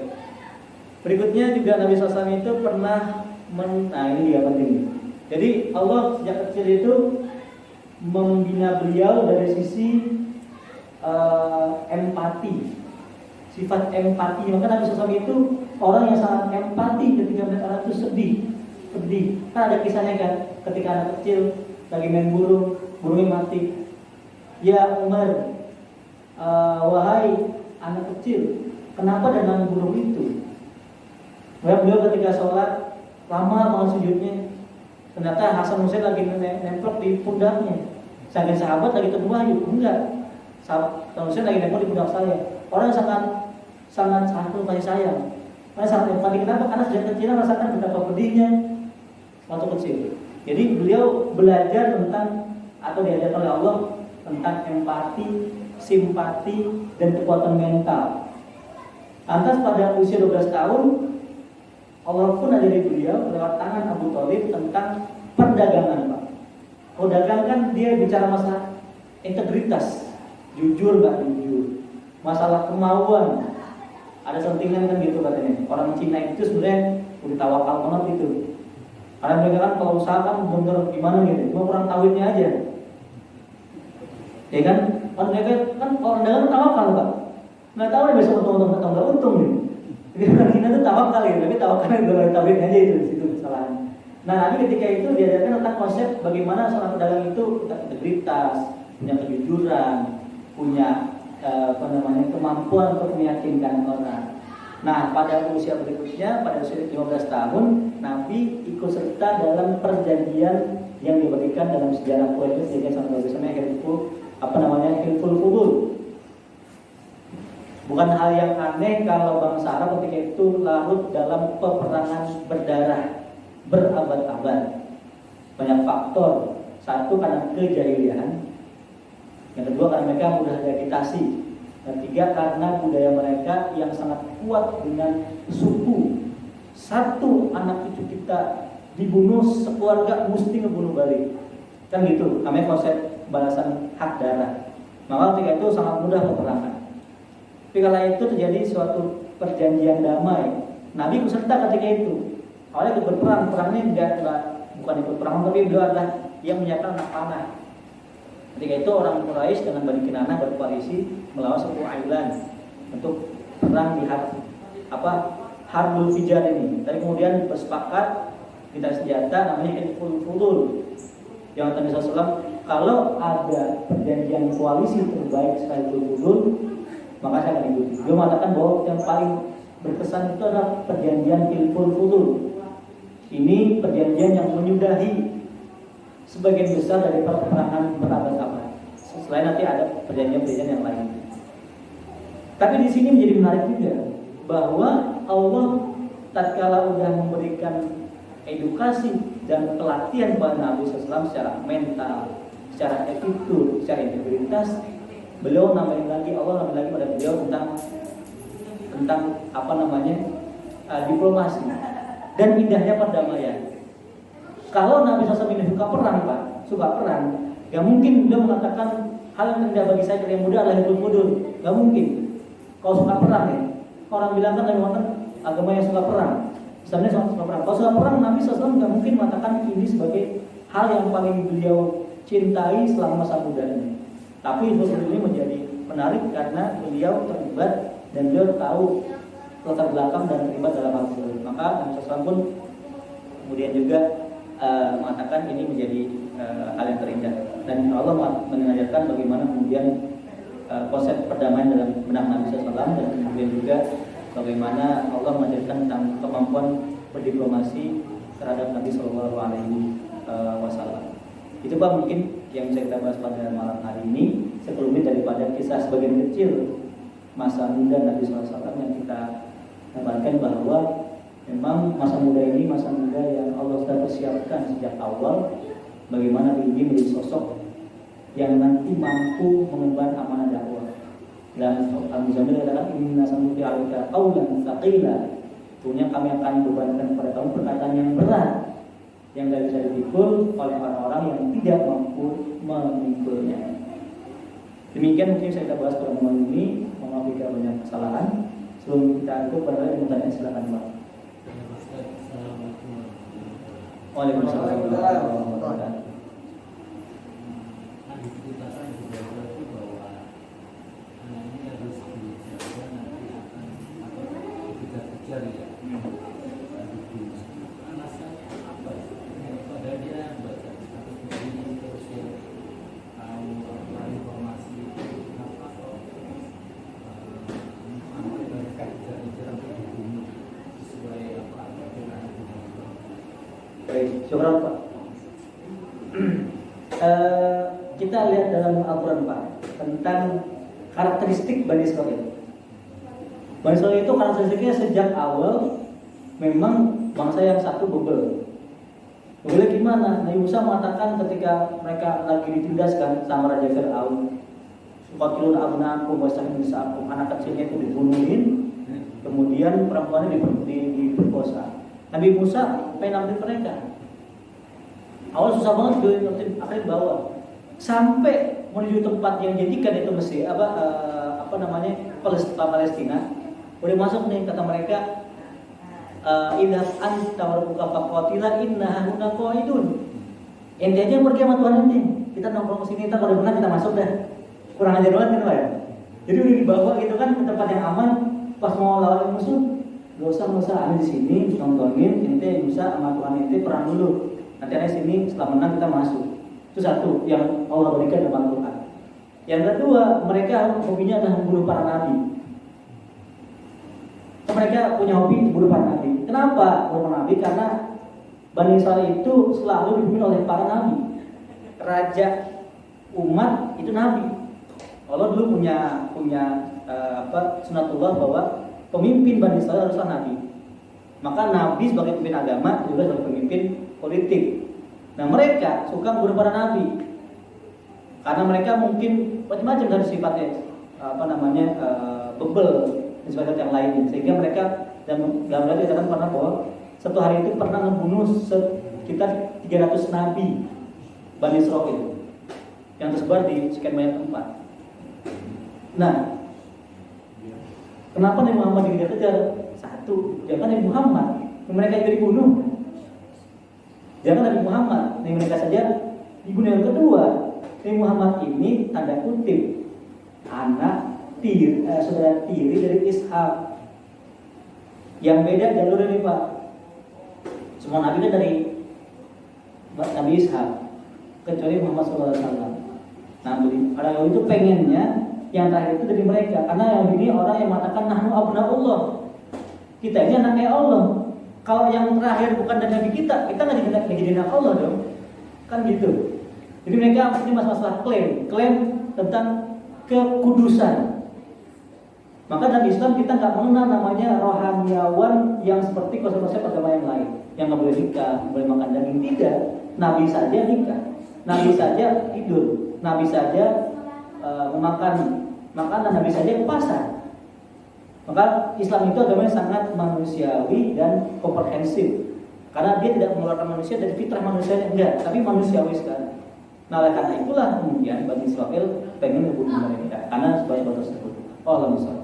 Berikutnya juga Nabi SAW itu pernah nah ini juga penting. Jadi Allah sejak kecil itu membina beliau dari sisi empati, sifat empati. Maka Nabi SAW itu orang yang sangat empati ketika melihat anak itu sedih. Kan ada kisahnya kan, ketika anak kecil lagi main burungnya mati. Ya Umar, wahai anak kecil, kenapa dengan burung itu? Beliau ketika sholat lama banget sujudnya. Ternyata Hasan Hussein lagi nempel di pundaknya. Saking sahabat lagi terbuayu, enggak. Hasan Hussein lagi nempel di pundak saya. Orang yang sangat kasih sayang. Karena sangat empati. Kenapa? Karena sejak kecil merasakan betapa pedihnya waktu kecil. Jadi beliau belajar tentang atau diajarkan oleh Allah tentang empati, simpati, dan kekuatan mental. Lantas pada usia 12 tahun Allah pun ajari beliau lewat tangan Abu Thalib tentang perdagangan, Pak. Kalau dagang kan dia bicara masalah integritas, jujur nggak jujur, masalah kemauan. Ada sentingan kan gitu katanya. Orang Cina itu sebenarnya udah tawakal banget gitu. Karena mereka kan kalau usaha kan bener gimana gitu, cuma kurang tawitnya aja. Ya kan? Orang mereka kan orang dagang tawakal, Pak. Nggak tahu ya besok untung atau nggak untung nih. Jadi orang Cina itu tawakal ya, tapi tawakalnya udah lagi tawit aja itu di situ kesalahan. Nah, nanti ketika itu diajarkan tentang konsep bagaimana seorang pedagang itu integritas, punya kejujuran, punya kemampuan untuk meyakinkan orang. Nah, pada usia berikutnya, pada usia 15 tahun, Nabi ikut serta dalam perjanjian yang diberikan dalam sejarah Quraisy sehingga sampai Hilful Fudul. Bukan hal yang aneh kalau bangsa Arab ketika itu larut dalam peperangan berdarah berabad-abad. Banyak faktor. Satu karena kejahilian, yang kedua karena mereka mudah diagitasi, dan tiga karena budaya mereka yang sangat kuat dengan suku. Satu anak cucu kita dibunuh, sekeluarga mesti ngebunuh balik. Kan gitu, namanya konsep balasan hak darah. Maka ketika itu sangat mudah peperangan. Tapi kala itu terjadi suatu perjanjian damai. Nabi ikut serta ketika itu. Awalnya ikut berperang, perangnya bukan ikut perang, tapi beliau adalah yang menyiapkan anak panah. Ketika itu orang Quraisy dengan Bani Kinanah berkoalisi melawan suku Ailan untuk perang di Harbul Fijar ini. Dan kemudian bersepakat kita senjata namanya Hilful Fudul. Yang Nabi SAW, kalau ada perjanjian koalisi terbaik sekali Fudul, maka saya akan ikuti. Dia mengatakan bahwa yang paling berkesan itu adalah perjanjian Hilful Fudul. Ini perjanjian yang menyudahi sebagian besar dari peperangan berabad-abad. Selain nanti ada perjanjian-perjanjian yang lain. Tapi di sini menjadi menarik juga bahwa Allah tatkala sudah memberikan edukasi dan pelatihan kepada Nabi SAW secara mental, secara attitude, secara integritas, beliau nambahin lagi, Allah nambahin lagi pada beliau tentang diplomasi dan indahnya perdamaian. Kalau Nabi SAW ini suka perang, gak mungkin beliau mengatakan hal yang indah bagi saya yang muda adalah Hilful Fudul. Gak mungkin. Kalau suka perang ya, orang bilang kan Nabi Muhammad agama yang suka perang. Islamnya suka perang. Kalau suka perang, Nabi SAW gak mungkin mengatakan ini sebagai hal yang paling beliau cintai selama masa mudanya. Tapi Hilful Fudul ini menjadi menarik karena beliau terlibat dan beliau tahu latar belakang dan terlibat dalam hal tersebut. Maka Nabi SAW pun kemudian juga mengatakan ini menjadi hal yang terindah. Dan Allah mengajarkan bagaimana kemudian konsep perdamaian dalam benak Nabi SAW, dan kemudian juga bagaimana Allah mengajarkan tentang kemampuan berdiplomasi terhadap Nabi SAW. Itu Pak mungkin yang bisa kita bahas pada malam hari ini, sebelumnya daripada kisah sebagian kecil masa muda Nabi SAW yang kita gambarkan bahwa memang masa muda ini masa muda yang Allah sudah persiapkan sejak awal bagaimana ini menjadi sosok yang nanti mampu mengemban amanah dakwah. Dan Al-Muzammil adalah inna sanuti alika qaulan tsaqila. Tentunya kami akan bebankan kepada kamu perkataan yang berat. yang tidak bisa dipikul oleh orang-orang yang tidak mampu memikulnya. Demikian mungkin saya kita bahas pada momen ini. Mohon maaf jika banyak kesalahan. Sebelum kita tutup pada yang bertanya silakan Pak. Waalaikumsalam warahmatullahi wabarakatuh. Baik, syukur Pak. Kita lihat dalam Al-Quran Pak tentang karakteristik Bani Israil. Bani Israil itu karakteristiknya sejak awal memang bangsa yang satu bebel. Bebelnya gimana? Nabi Musa mengatakan ketika mereka lagi ditindaskan sama Raja Fir'aun, Sukatilun abnakum wasahin nisa'akum, anak kecilnya itu dibunuhin, kemudian perempuannya diperkosa. Nabi Musa pengen ngambil mereka. Awal susah banget akhirnya bawa sampai menuju tempat yang jadikan itu Mesir Palestina. Udah masuk nih kata mereka, idhab anta wa rabbuka faqatila inna hahuna qaidun. Ente aja yang pergi sama Tuhan ente. Kita nongkrong kesini, kita kalau benar kita masuk dah. Kurang ajar banget kan Pak ya. Jadi udah dibawa gitu kan ke tempat yang aman. Pas mau lawan musuh, gak usah ada di sini nontonin, ente bisa sama Tuhan ente perang dulu. Nanti ada sini setelah menang kita masuk. Itu satu yang Allah berikan dalam Al-Quran. Yang kedua, mereka hobinya adalah membunuh para nabi. Mereka punya hobi membunuh para nabi. Kenapa membunuh nabi? Karena Bani Israil itu selalu dipimpin oleh para nabi. Raja umat itu nabi. Allah dulu punya sunatullah bahwa pemimpin Bani Israil haruslah nabi. Maka nabi sebagai pemimpin agama juga sebagai pemimpin politik. Nah mereka suka membunuh para nabi karena mereka mungkin macam-macam dari sifatnya bebel dan sebagainya yang lainnya, sehingga mereka dalam hal dikatakan pernah bahwa satu hari itu pernah membunuh sekitar 300 nabi Bani Israil yang tersebar di sekian banyak tempat. Nah, kenapa Nabi Muhammad dikejar-kejar? Satu, jangan Nabi Muhammad, mereka yang dibunuh. Jangan Nabi Muhammad, mereka saja dibunuh. Yang kedua, Nabi Muhammad ini tanda kutip anak saudara tiri dari Ishak. Yang beda jalur ini Pak. Semua nabi itu dari Nabi Ishak, kecuali Muhammad SAW. Nah, orang Yahudi itu pengennya yang terakhir itu dari mereka, karena yang ini orang yang mengatakan nahnu abnaullah, kita ini anaknya Allah. Kalau yang terakhir bukan dari Nabi kita nggak jadi anak Allah dong, kan gitu. Jadi mereka ini masalah klaim tentang kekudusan. Maka dalam Islam kita nggak mengenal namanya rohaniawan yang seperti konsep-konsep agama yang lain, yang nggak boleh nikah, nggak boleh makan daging. Tidak, Nabi saja nikah, Nabi saja tidur, Nabi saja memakan makanan, Nabi saja ke pasar. Maka Islam itu agama yang sangat manusiawi dan komprehensif, karena dia tidak mengeluarkan manusia dari fitrah manusianya, enggak, tapi manusiawi sekali. Nah, oleh karena itulah kemudian Bani Israil pengen membunuh mereka karena sebab tersebut. Allah misal.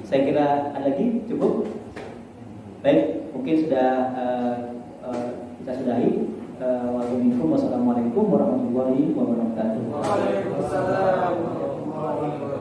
Saya kira ada lagi cukup. Baik, mungkin sudah kita sudahi. Wassalamualaikum warahmatullahi wabarakatuh. Waalaikumsalam warahmatullahi wabarakatuh.